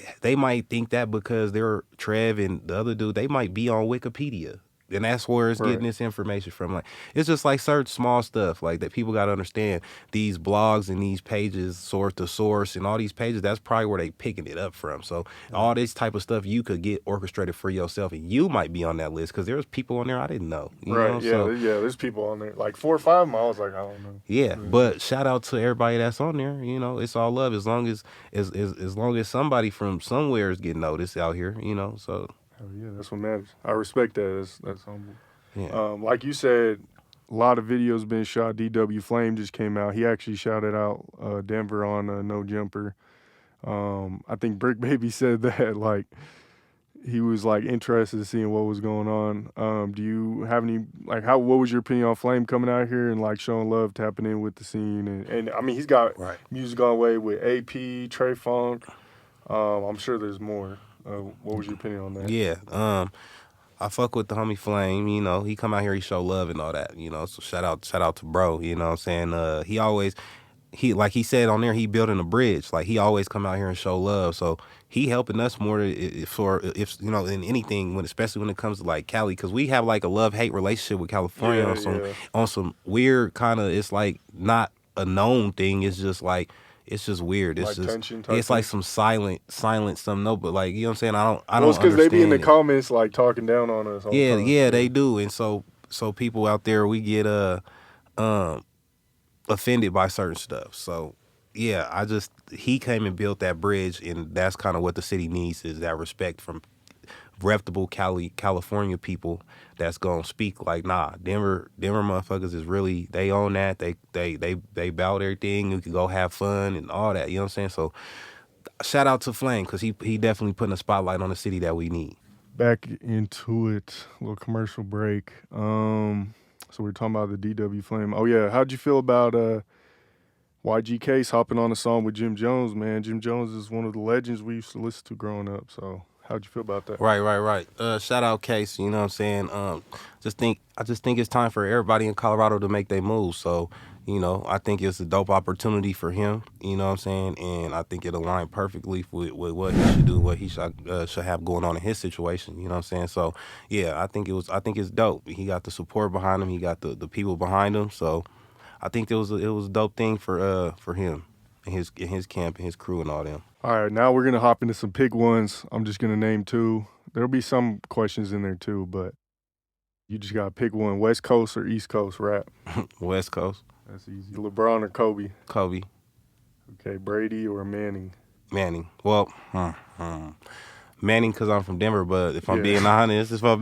[SPEAKER 1] think that because they're Trev and the other dude, they might be on Wikipedia. And that's where it's getting
[SPEAKER 2] Right.
[SPEAKER 1] this information from. Like it's just like certain small stuff like that people gotta understand. These blogs and these pages, source to source, and all these pages, that's probably where they picking it up from. So all this type of stuff you could get orchestrated for yourself, and you might be on that list because there's people on there I didn't know. You
[SPEAKER 2] Right.
[SPEAKER 1] know?
[SPEAKER 2] Yeah.
[SPEAKER 1] So,
[SPEAKER 2] There's people on there. Like 4 or 5 miles. Like, I don't know.
[SPEAKER 1] yeah, but shout out to everybody that's on there. It's all love as long as somebody from somewhere is getting noticed out here. So
[SPEAKER 2] Hell yeah, that's what matters. I respect that. That's humble.
[SPEAKER 1] yeah.
[SPEAKER 2] Like you said, a lot of videos been shot. DW Flame just came out. He actually shouted out Denver on No Jumper. I think Brick Baby said that like he was like interested in seeing what was going on. Do you have any like how what was your opinion on Flame coming out here and like showing love, tapping in with the scene and I mean he's got
[SPEAKER 1] Right.
[SPEAKER 2] music on the way with AP, Trey Funk. I'm sure there's more. What was your opinion on that?
[SPEAKER 1] Yeah. I fuck with the homie Flame, you know, he come out here, he show love and all that, you know. So shout out to bro, you know what I'm saying? He always like he said on there, he building a bridge. Like he always come out here and show love. So he helping us more for if you know in anything when especially when it comes to like Cali, because we have like a love-hate relationship with California
[SPEAKER 2] Yeah, yeah.
[SPEAKER 1] on some weird kind of, it's like not a known thing. It's just like it's just weird. It's
[SPEAKER 2] Like
[SPEAKER 1] just
[SPEAKER 2] tension type
[SPEAKER 1] it's like
[SPEAKER 2] thing.
[SPEAKER 1] some silent some no, but like you know what I'm saying. I
[SPEAKER 2] Well,
[SPEAKER 1] don't
[SPEAKER 2] it's because they be in the
[SPEAKER 1] understand it.
[SPEAKER 2] comments like talking down on us all the
[SPEAKER 1] Yeah,
[SPEAKER 2] time.
[SPEAKER 1] yeah, they do, and so people out there we get um offended by certain stuff. So yeah, he came and built that bridge, and that's kind of what the city needs is that respect from reputable California people that's gonna speak like, nah, Denver motherfuckers is really they own that. They bout everything. You can go have fun and all that. You know what I'm saying? So shout out to Flame because he definitely putting a spotlight on the city that we need.
[SPEAKER 2] Back into it. Little commercial break. So we're talking about the DW Flame. Oh yeah, how'd you feel about YG Case hopping on a song with Jim Jones, man? Jim Jones is one of the legends we used to listen to growing up. So how'd you feel about that?
[SPEAKER 1] Right. Shout out Case, you know what I'm saying? I just think it's time for everybody in Colorado to make their move. So, you know, I think it's a dope opportunity for him, you know what I'm saying? And I think it aligned perfectly with what he should do, what he should have going on in his situation, you know what I'm saying? So, yeah, I think it's dope. He got the support behind him, he got the people behind him. So, I think it was a dope thing for him and his camp and his crew and all them.
[SPEAKER 2] All right, now we're gonna hop into some pick ones. I'm just gonna name two. There'll be some questions in there too, but you just gotta pick one: West Coast or East Coast rap.
[SPEAKER 1] West Coast,
[SPEAKER 2] That's easy. LeBron or Kobe.
[SPEAKER 1] Kobe,
[SPEAKER 2] Okay, Brady or Manning.
[SPEAKER 1] Manning. Well, Manning because I'm from Denver, but if I'm
[SPEAKER 2] Yeah.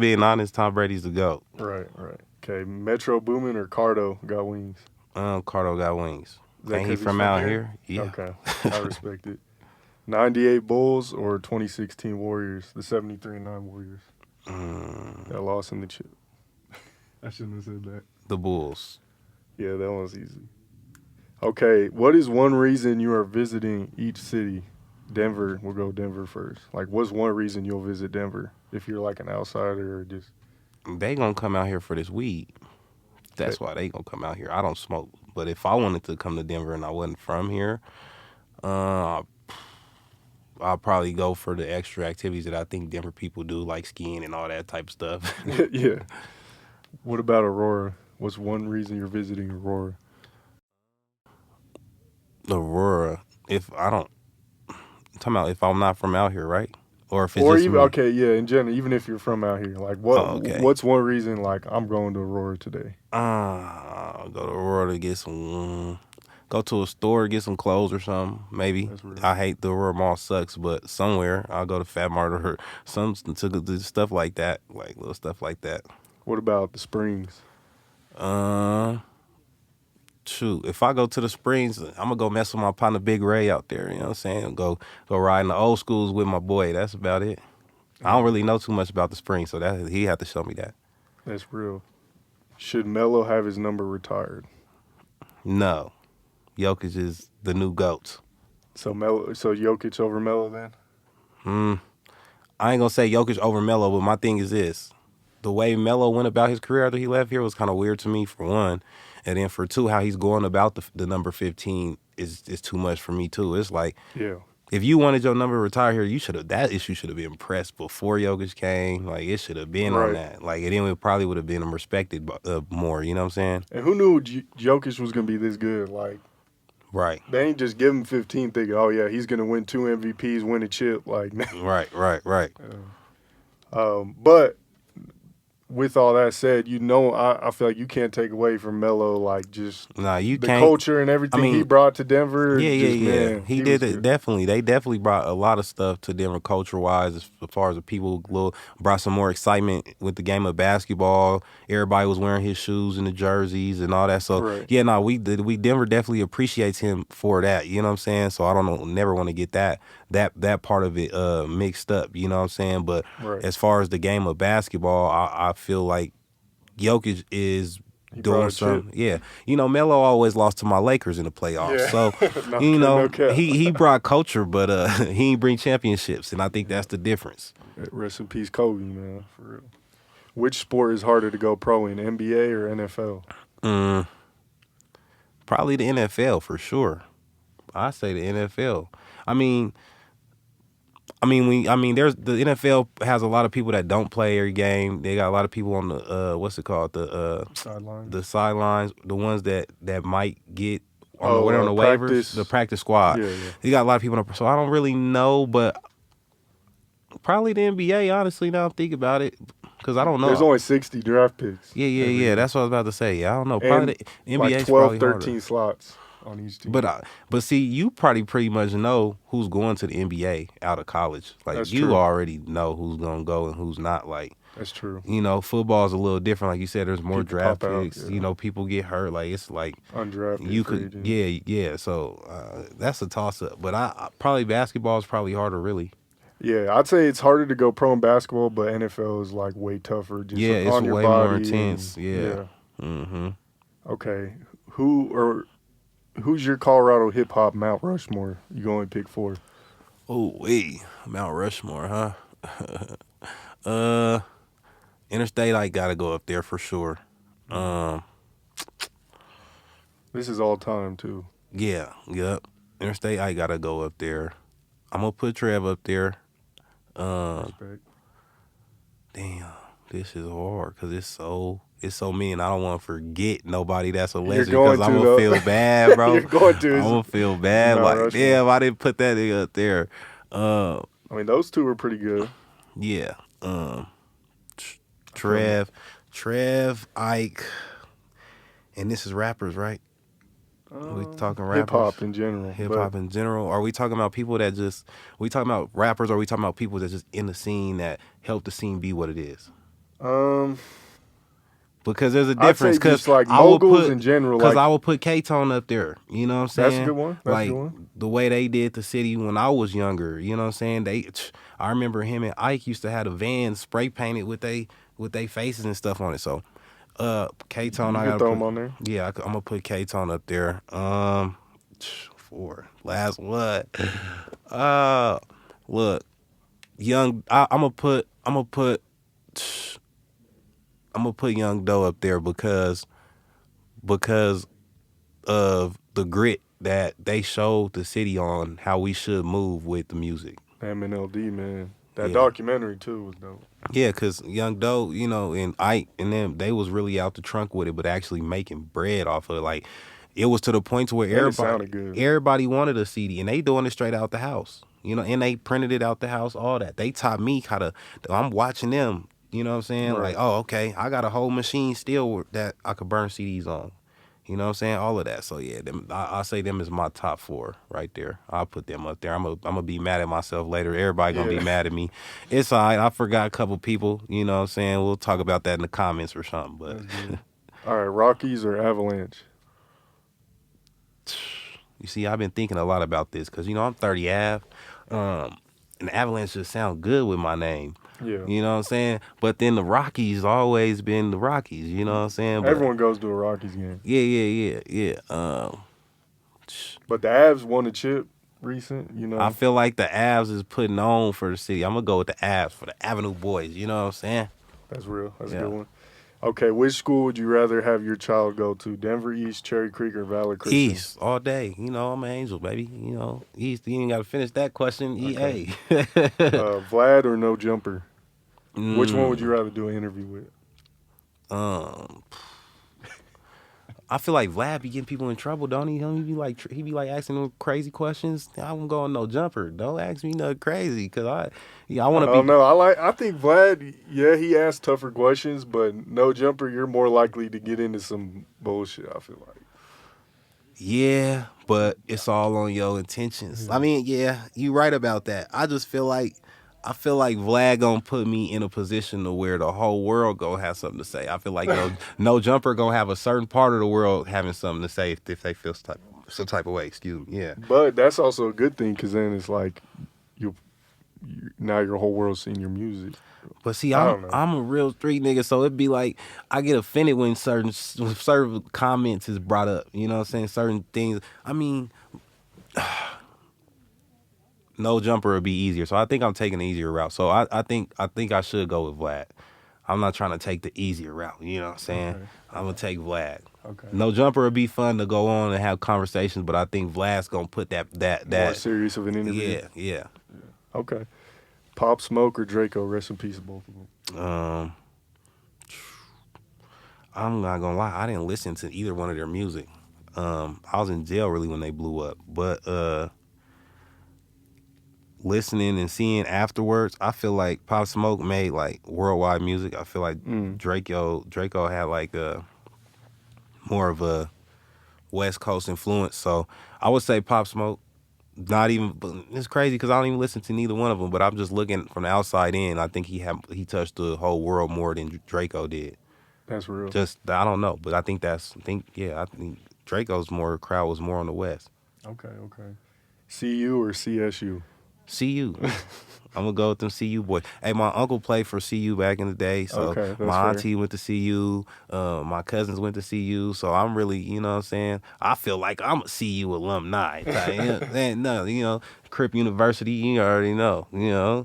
[SPEAKER 1] being honest, Tom Brady's the GOAT.
[SPEAKER 2] Right. Okay, Metro Boomin or Cardo got wings.
[SPEAKER 1] Cardo got wings.
[SPEAKER 2] Is that
[SPEAKER 1] Ain't he
[SPEAKER 2] 'cause he's
[SPEAKER 1] from out here? Yeah.
[SPEAKER 2] Okay, I respect it. 98 Bulls or 2016 Warriors, the 73-9 Warriors that lost in the chip. I shouldn't have said that.
[SPEAKER 1] The Bulls.
[SPEAKER 2] Yeah, that one's easy. Okay, what is one reason you are visiting each city? Denver, we'll go Denver first. Like, what's one reason you'll visit Denver if you're like an outsider or just.
[SPEAKER 1] They gonna come out here for this weed. That's why they gonna come out here. I don't smoke, but if I wanted to come to Denver and I wasn't from here, I'll probably go for the extra activities that I think Denver people do, like skiing and all that type of stuff.
[SPEAKER 2] Yeah. What about Aurora? What's one reason you're visiting Aurora?
[SPEAKER 1] Aurora. If I don't, I'm talking about if I'm not from out here, right? Or if it's
[SPEAKER 2] Or
[SPEAKER 1] just
[SPEAKER 2] even
[SPEAKER 1] me.
[SPEAKER 2] okay, yeah, in general, even if you're from out here, like
[SPEAKER 1] Oh, okay.
[SPEAKER 2] what's one reason like I'm going to Aurora today?
[SPEAKER 1] I'll go to Aurora to get some. Go to a store, get some clothes or something. Maybe.
[SPEAKER 2] That's real.
[SPEAKER 1] I hate the Aurora Mall sucks, but somewhere I'll go to Fat Mart or some to stuff like that, like little stuff like that.
[SPEAKER 2] What about the Springs?
[SPEAKER 1] Shoot, if I go to the Springs, I'm gonna go mess with my partner Big Ray out there. You know what I'm saying? Go ride in the old schools with my boy. That's about it. I don't really know too much about the Springs, so that he had to show me that.
[SPEAKER 2] That's real. Should Melo have his number retired?
[SPEAKER 1] No, Jokic is the new GOAT.
[SPEAKER 2] So Jokic over Melo then?
[SPEAKER 1] I ain't gonna say Jokic over Melo, but my thing is this: the way Melo went about his career after he left here was kind of weird to me, for one, and then for two, how he's going about the number 15 is too much for me too. It's like,
[SPEAKER 2] Yeah.
[SPEAKER 1] if you wanted your number retired here, that issue should have been pressed before Jokic came. Like it should have been on
[SPEAKER 2] Right.
[SPEAKER 1] that. Like, and then it probably would have been respected more. You know what I'm saying?
[SPEAKER 2] And who knew Jokic was gonna be this good? Like
[SPEAKER 1] Right.
[SPEAKER 2] they ain't just give him 15 thinking, oh yeah, he's gonna win 2 MVPs, win a chip. Like,
[SPEAKER 1] Right.
[SPEAKER 2] but with all that said, I feel like you can't take away from Melo like just
[SPEAKER 1] Nah, you
[SPEAKER 2] the
[SPEAKER 1] can't.
[SPEAKER 2] culture and
[SPEAKER 1] I
[SPEAKER 2] everything he
[SPEAKER 1] mean,
[SPEAKER 2] brought to Denver.
[SPEAKER 1] yeah,
[SPEAKER 2] Just
[SPEAKER 1] yeah, yeah.
[SPEAKER 2] man,
[SPEAKER 1] He
[SPEAKER 2] he
[SPEAKER 1] did
[SPEAKER 2] was
[SPEAKER 1] it
[SPEAKER 2] good.
[SPEAKER 1] definitely. They definitely brought a lot of stuff to Denver culture wise, as far as the people brought some more excitement with the game of basketball. Everybody was wearing his shoes and the jerseys and all that. So
[SPEAKER 2] Right.
[SPEAKER 1] yeah, no, we Denver definitely appreciates him for that. You know what I'm saying? So I don't know, never want to get that part of it mixed up. You know what I'm saying? But
[SPEAKER 2] Right.
[SPEAKER 1] as far as the game of basketball, I feel like Jokic is
[SPEAKER 2] He brought
[SPEAKER 1] doing
[SPEAKER 2] a chip.
[SPEAKER 1] something. Yeah. You know, Melo always lost to my Lakers in the playoffs.
[SPEAKER 2] Yeah.
[SPEAKER 1] So,
[SPEAKER 2] No cap.
[SPEAKER 1] he brought culture, but he ain't bring championships. And I think
[SPEAKER 2] Yeah.
[SPEAKER 1] that's the difference.
[SPEAKER 2] Rest in peace, Kobe, man. For real. Which sport is harder to go pro in, NBA or NFL?
[SPEAKER 1] Mm, probably the NFL for sure. I say the NFL. I mean, there's the NFL has a lot of people that don't play every game. They got a lot of people on the what's it called?
[SPEAKER 2] Sidelines.
[SPEAKER 1] The sidelines, the ones that might get on the waivers, the
[SPEAKER 2] Practice.
[SPEAKER 1] practice squad.
[SPEAKER 2] Yeah, yeah.
[SPEAKER 1] You got a lot of people on, so I don't really know, but probably the NBA, honestly, now I'm thinking about it. Because I don't
[SPEAKER 2] There's
[SPEAKER 1] know.
[SPEAKER 2] only 60 draft picks.
[SPEAKER 1] Yeah, yeah,
[SPEAKER 2] every
[SPEAKER 1] yeah.
[SPEAKER 2] year.
[SPEAKER 1] That's what I was about to say. Yeah, I don't know.
[SPEAKER 2] And
[SPEAKER 1] Probably the NBA
[SPEAKER 2] like
[SPEAKER 1] is
[SPEAKER 2] 12,
[SPEAKER 1] probably
[SPEAKER 2] 13
[SPEAKER 1] harder.
[SPEAKER 2] slots on each team.
[SPEAKER 1] But see, you probably pretty much know who's going to the NBA out of college. Like
[SPEAKER 2] That's
[SPEAKER 1] you
[SPEAKER 2] true.
[SPEAKER 1] already know who's gonna go and who's not. Like
[SPEAKER 2] That's true.
[SPEAKER 1] football is a little different. Like you said, there's more
[SPEAKER 2] People
[SPEAKER 1] draft
[SPEAKER 2] pop out,
[SPEAKER 1] picks.
[SPEAKER 2] yeah.
[SPEAKER 1] People get hurt. Like it's like
[SPEAKER 2] Undrafted
[SPEAKER 1] you
[SPEAKER 2] free
[SPEAKER 1] could,
[SPEAKER 2] agents.
[SPEAKER 1] yeah. So that's a toss up. But I probably basketball is probably harder, really.
[SPEAKER 2] Yeah, I'd say it's harder to go pro in basketball, but NFL is like way tougher, just
[SPEAKER 1] Yeah, it's
[SPEAKER 2] on your
[SPEAKER 1] way more
[SPEAKER 2] body.
[SPEAKER 1] intense.
[SPEAKER 2] And,
[SPEAKER 1] Yeah.
[SPEAKER 2] yeah.
[SPEAKER 1] Mm-hmm.
[SPEAKER 2] Okay. Who's your Colorado hip hop Mount Rushmore? You can only pick 4.
[SPEAKER 1] Oh, Mount Rushmore, huh? uh, Interstate, I gotta go up there for sure.
[SPEAKER 2] This is all time too.
[SPEAKER 1] Yeah, yep. Interstate, I gotta go up there. I'm gonna put Trev up there.
[SPEAKER 2] Respect.
[SPEAKER 1] Damn, this is hard because it's so mean. I don't want to forget nobody that's a
[SPEAKER 2] You're
[SPEAKER 1] legend because
[SPEAKER 2] going
[SPEAKER 1] I'm
[SPEAKER 2] to
[SPEAKER 1] gonna
[SPEAKER 2] though.
[SPEAKER 1] feel bad, bro.
[SPEAKER 2] You're going to.
[SPEAKER 1] I'm
[SPEAKER 2] It's
[SPEAKER 1] gonna feel bad.
[SPEAKER 2] Mount
[SPEAKER 1] Like,
[SPEAKER 2] Rushmore.
[SPEAKER 1] damn, I didn't put that nigga up there. Uh,
[SPEAKER 2] I mean, those two are pretty good.
[SPEAKER 1] yeah.
[SPEAKER 2] feel you.
[SPEAKER 1] Trev, Ike, and this is rappers, right? Are we talking rappers?
[SPEAKER 2] Hip hop in general.
[SPEAKER 1] Hip
[SPEAKER 2] but
[SPEAKER 1] hop in general? Are we talking about people that just? We talking about rappers? Or are we talking about people that just in the scene that help the scene be what it is? Because there's a
[SPEAKER 2] I'd say
[SPEAKER 1] difference. Because
[SPEAKER 2] just like
[SPEAKER 1] I would
[SPEAKER 2] moguls
[SPEAKER 1] put
[SPEAKER 2] in general.
[SPEAKER 1] because
[SPEAKER 2] Like
[SPEAKER 1] I would put K-Tone up there. You know what I'm saying?
[SPEAKER 2] that's a good one. That's a
[SPEAKER 1] Like
[SPEAKER 2] good one.
[SPEAKER 1] the way they did the city when I was younger. You know what I'm saying? I remember him and Ike used to have a van spray painted with they faces and stuff on it. So, K-Tone,
[SPEAKER 2] You
[SPEAKER 1] I
[SPEAKER 2] can
[SPEAKER 1] gotta
[SPEAKER 2] throw
[SPEAKER 1] put.
[SPEAKER 2] them on there.
[SPEAKER 1] Yeah, I'm gonna put K-Tone up there. 4 last what? Look, young. I'm gonna put Young Doe up there because of the grit that they showed the city on how we should move with the music.
[SPEAKER 2] MNLD, man. That
[SPEAKER 1] Yeah.
[SPEAKER 2] documentary too was dope.
[SPEAKER 1] Yeah, because Young Doe, and Ike and them, they was really out the trunk with it, but actually making bread off of it. Like, it was to the point to where
[SPEAKER 2] And it sounded good.
[SPEAKER 1] everybody wanted a CD, and they doing it straight out the house. And they printed it out the house, all that. They taught me how to, I'm watching them, you know what I'm saying?
[SPEAKER 2] Right.
[SPEAKER 1] Like, oh, okay, I got a whole machine still that I could burn CDs on. You know what I'm saying? All of that. So yeah, I'll say them is my top 4 right there. I'll put them up there. I'm gonna be mad at myself later. Everybody gonna be mad at me. It's all right. I forgot a couple people. You know what I'm saying? We'll talk about that in the comments or something. But
[SPEAKER 2] All right, Rockies or Avalanche?
[SPEAKER 1] you see, I've been thinking a lot about this because I'm 30 Ave, and Avalanche just sound good with my name.
[SPEAKER 2] Yeah.
[SPEAKER 1] You know what I'm saying? But then the Rockies always been the Rockies. You know what I'm saying? But
[SPEAKER 2] Everyone goes to a Rockies game.
[SPEAKER 1] yeah.
[SPEAKER 2] But the Avs won a chip recent,
[SPEAKER 1] I feel like the Avs is putting on for the city. I'm gonna go with the Avs for the Avenue Boys. You know what I'm saying?
[SPEAKER 2] That's real. That's a
[SPEAKER 1] Yeah.
[SPEAKER 2] good one. Okay, which school would you rather have your child go to? Denver East, Cherry Creek, or Valley Christian?
[SPEAKER 1] East all day. I'm an Angel, baby. East. You ain't got to finish that question.
[SPEAKER 2] Okay.
[SPEAKER 1] EA.
[SPEAKER 2] Vlad or No Jumper? Which one would you
[SPEAKER 1] Mm,
[SPEAKER 2] rather do an interview with?
[SPEAKER 1] I I feel like Vlad be getting people in trouble, don't he? He be like asking them crazy questions. I won't go on no jumper. Don't ask me nothing crazy, cause I
[SPEAKER 2] I
[SPEAKER 1] want to
[SPEAKER 2] don't
[SPEAKER 1] be.
[SPEAKER 2] know. I think Vlad, yeah, he asks tougher questions, but no jumper, you're more likely to get into some bullshit, I feel like.
[SPEAKER 1] Yeah, but it's all on your intentions. I
[SPEAKER 2] Yeah.
[SPEAKER 1] mean, yeah, you right about that. I feel like Vlad gonna put me in a position to where the whole world gonna have something to say. I feel like no jumper gonna have a certain part of the world having something to say if they feel some type of way. Excuse me. Yeah.
[SPEAKER 2] But that's also a good thing because then it's like now your whole world's seeing your music.
[SPEAKER 1] But see,
[SPEAKER 2] I
[SPEAKER 1] I'm
[SPEAKER 2] don't know.
[SPEAKER 1] I'm a real street nigga, so it'd be like I get offended when certain comments is brought up. You know what I'm saying? Certain things. I mean, no jumper would be easier. So I think I'm taking the easier route. So I think I should go with Vlad. I'm not trying to take the easier route. You know what I'm saying?
[SPEAKER 2] Okay.
[SPEAKER 1] I'm gonna take Vlad.
[SPEAKER 2] Okay.
[SPEAKER 1] No jumper would be fun to go on and have conversations, but I think Vlad's gonna put
[SPEAKER 2] More serious of an interview.
[SPEAKER 1] yeah.
[SPEAKER 2] Okay. Pop Smoke or Draco, rest in peace, both of them.
[SPEAKER 1] I'm not gonna lie, I didn't listen to either one of their music. I was in jail really when they blew up, but listening and seeing afterwards, I feel like Pop Smoke made like worldwide music. I feel like Draco had like a more of a West Coast influence. So I would say Pop Smoke. Not even, but it's crazy because I don't even listen to neither one of them. But I'm just looking from the outside in. I think he touched the whole world more than Draco did.
[SPEAKER 2] That's real.
[SPEAKER 1] Just I don't know, but I think I think Draco's crowd was more on the West.
[SPEAKER 2] Okay. CU or CSU?
[SPEAKER 1] CU. I'm gonna go with them CU boys. Hey, my uncle played for CU back in the day, so
[SPEAKER 2] Okay, that's
[SPEAKER 1] my
[SPEAKER 2] fair.
[SPEAKER 1] auntie went to CU. My cousins went to CU, so I'm really, you know what I'm saying. I feel like I'm a CU alumni. No, Crip University. You already know, yeah.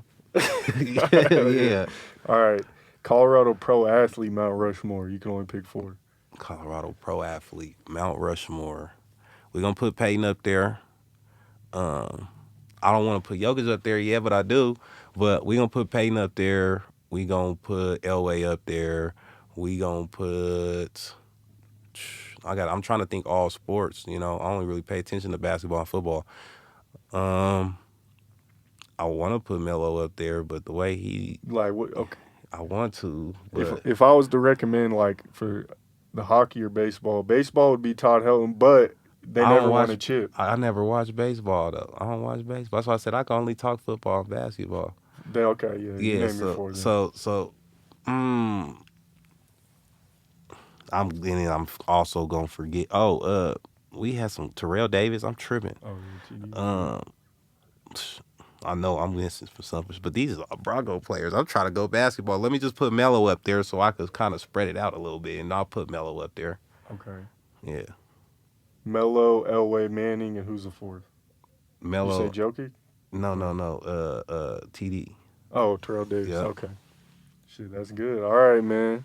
[SPEAKER 2] All right. Colorado pro athlete Mount Rushmore. You can only pick 4.
[SPEAKER 1] Colorado pro athlete Mount Rushmore. We're gonna put Peyton up there. I don't want to put Jokic up there yet, but I do. But we gonna put Peyton up there. We gonna put Elway up there. We gonna put. I'm trying to think all sports. I only really pay attention to basketball and football. I want to put Melo up there, but the way he,
[SPEAKER 2] Like what? Okay.
[SPEAKER 1] I want to. But
[SPEAKER 2] If I was to recommend like for the hockey or baseball would be Todd Helton, but they
[SPEAKER 1] I don't
[SPEAKER 2] never won
[SPEAKER 1] watch-
[SPEAKER 2] a chip.
[SPEAKER 1] I never watch baseball though. I don't watch baseball. That's why I said I can only talk football and basketball.
[SPEAKER 2] Okay, yeah. You
[SPEAKER 1] Yeah.
[SPEAKER 2] named me 4 then.
[SPEAKER 1] So. I'm also gonna forget. We had some Terrell Davis. I'm tripping.
[SPEAKER 2] Oh, yeah,
[SPEAKER 1] I know I'm missing for something, but these are Bronco players. I'm trying to go basketball. Let me just put Melo up there so I could kind of spread it out a little bit, and I'll put Melo up there.
[SPEAKER 2] Okay.
[SPEAKER 1] Yeah,
[SPEAKER 2] Melo, Elway, Manning, and who's the 4th?
[SPEAKER 1] Melo.
[SPEAKER 2] You say Jokic?
[SPEAKER 1] No. TD.
[SPEAKER 2] Oh, Terrell Davis.
[SPEAKER 1] Yeah.
[SPEAKER 2] Okay. Shit, that's good. All right, man.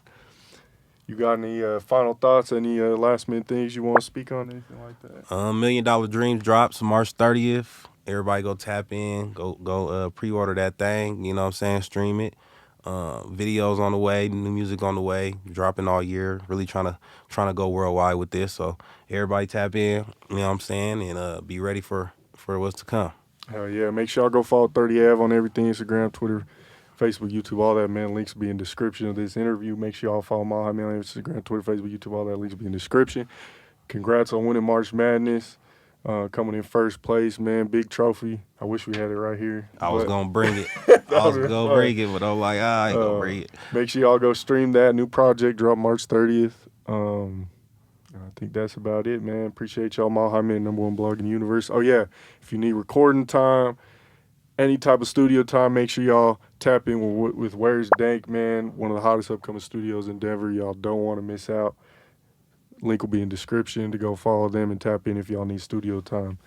[SPEAKER 2] You got any final thoughts? Any last minute things you want to speak on? Anything like that?
[SPEAKER 1] $1 Million Dreams drops March 30th. Everybody go tap in. Go pre-order that thing. You know what I'm saying? Stream it. Videos on the way. New music on the way. Dropping all year. Really trying to go worldwide with this. So everybody tap in. You know what I'm saying? And be ready for what's to come.
[SPEAKER 2] Hell yeah. Make sure y'all go follow 30 Av on everything. Instagram, Twitter, Facebook, YouTube, all that, man. Links will be in description of this interview. Make sure y'all follow my man on Instagram, Twitter, Facebook, YouTube, all that. Links will be in description. Congrats on winning March Madness. Coming in first place, man. Big trophy. I wish we had it right here.
[SPEAKER 1] I was going to bring it. I was going to bring it, but I'm like, I ain't going to bring it.
[SPEAKER 2] Make sure y'all go stream that. New project drop March 30th. I think that's about it, man. Appreciate y'all. Mile High Man, #1 blog in the universe. Oh, yeah. If you need recording time, any type of studio time, make sure y'all tap in with Where's D.A.N.K, man. One of the hottest upcoming studios in Denver. Y'all don't want to miss out. Link will be in description to go follow them and tap in if y'all need studio time.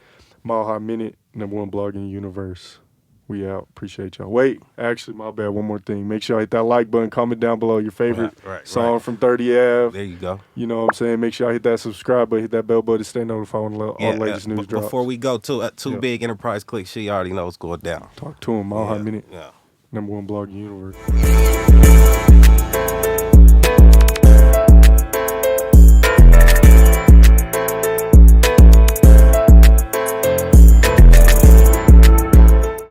[SPEAKER 2] Mile High Minute, #1 blog in the universe. We out. Appreciate y'all. Wait, actually, my bad. One more thing. Make sure y'all hit that like button. Comment down below your favorite song from 30 Av.
[SPEAKER 1] There you go.
[SPEAKER 2] You know what I'm saying? Make sure y'all hit that subscribe button, hit that bell button to stay notified when all the latest news drops.
[SPEAKER 1] Before we go, too big enterprise click. She already knows what's going down.
[SPEAKER 2] Talk to him. Mile High Minute,
[SPEAKER 1] Yeah.
[SPEAKER 2] #1 blog in the universe.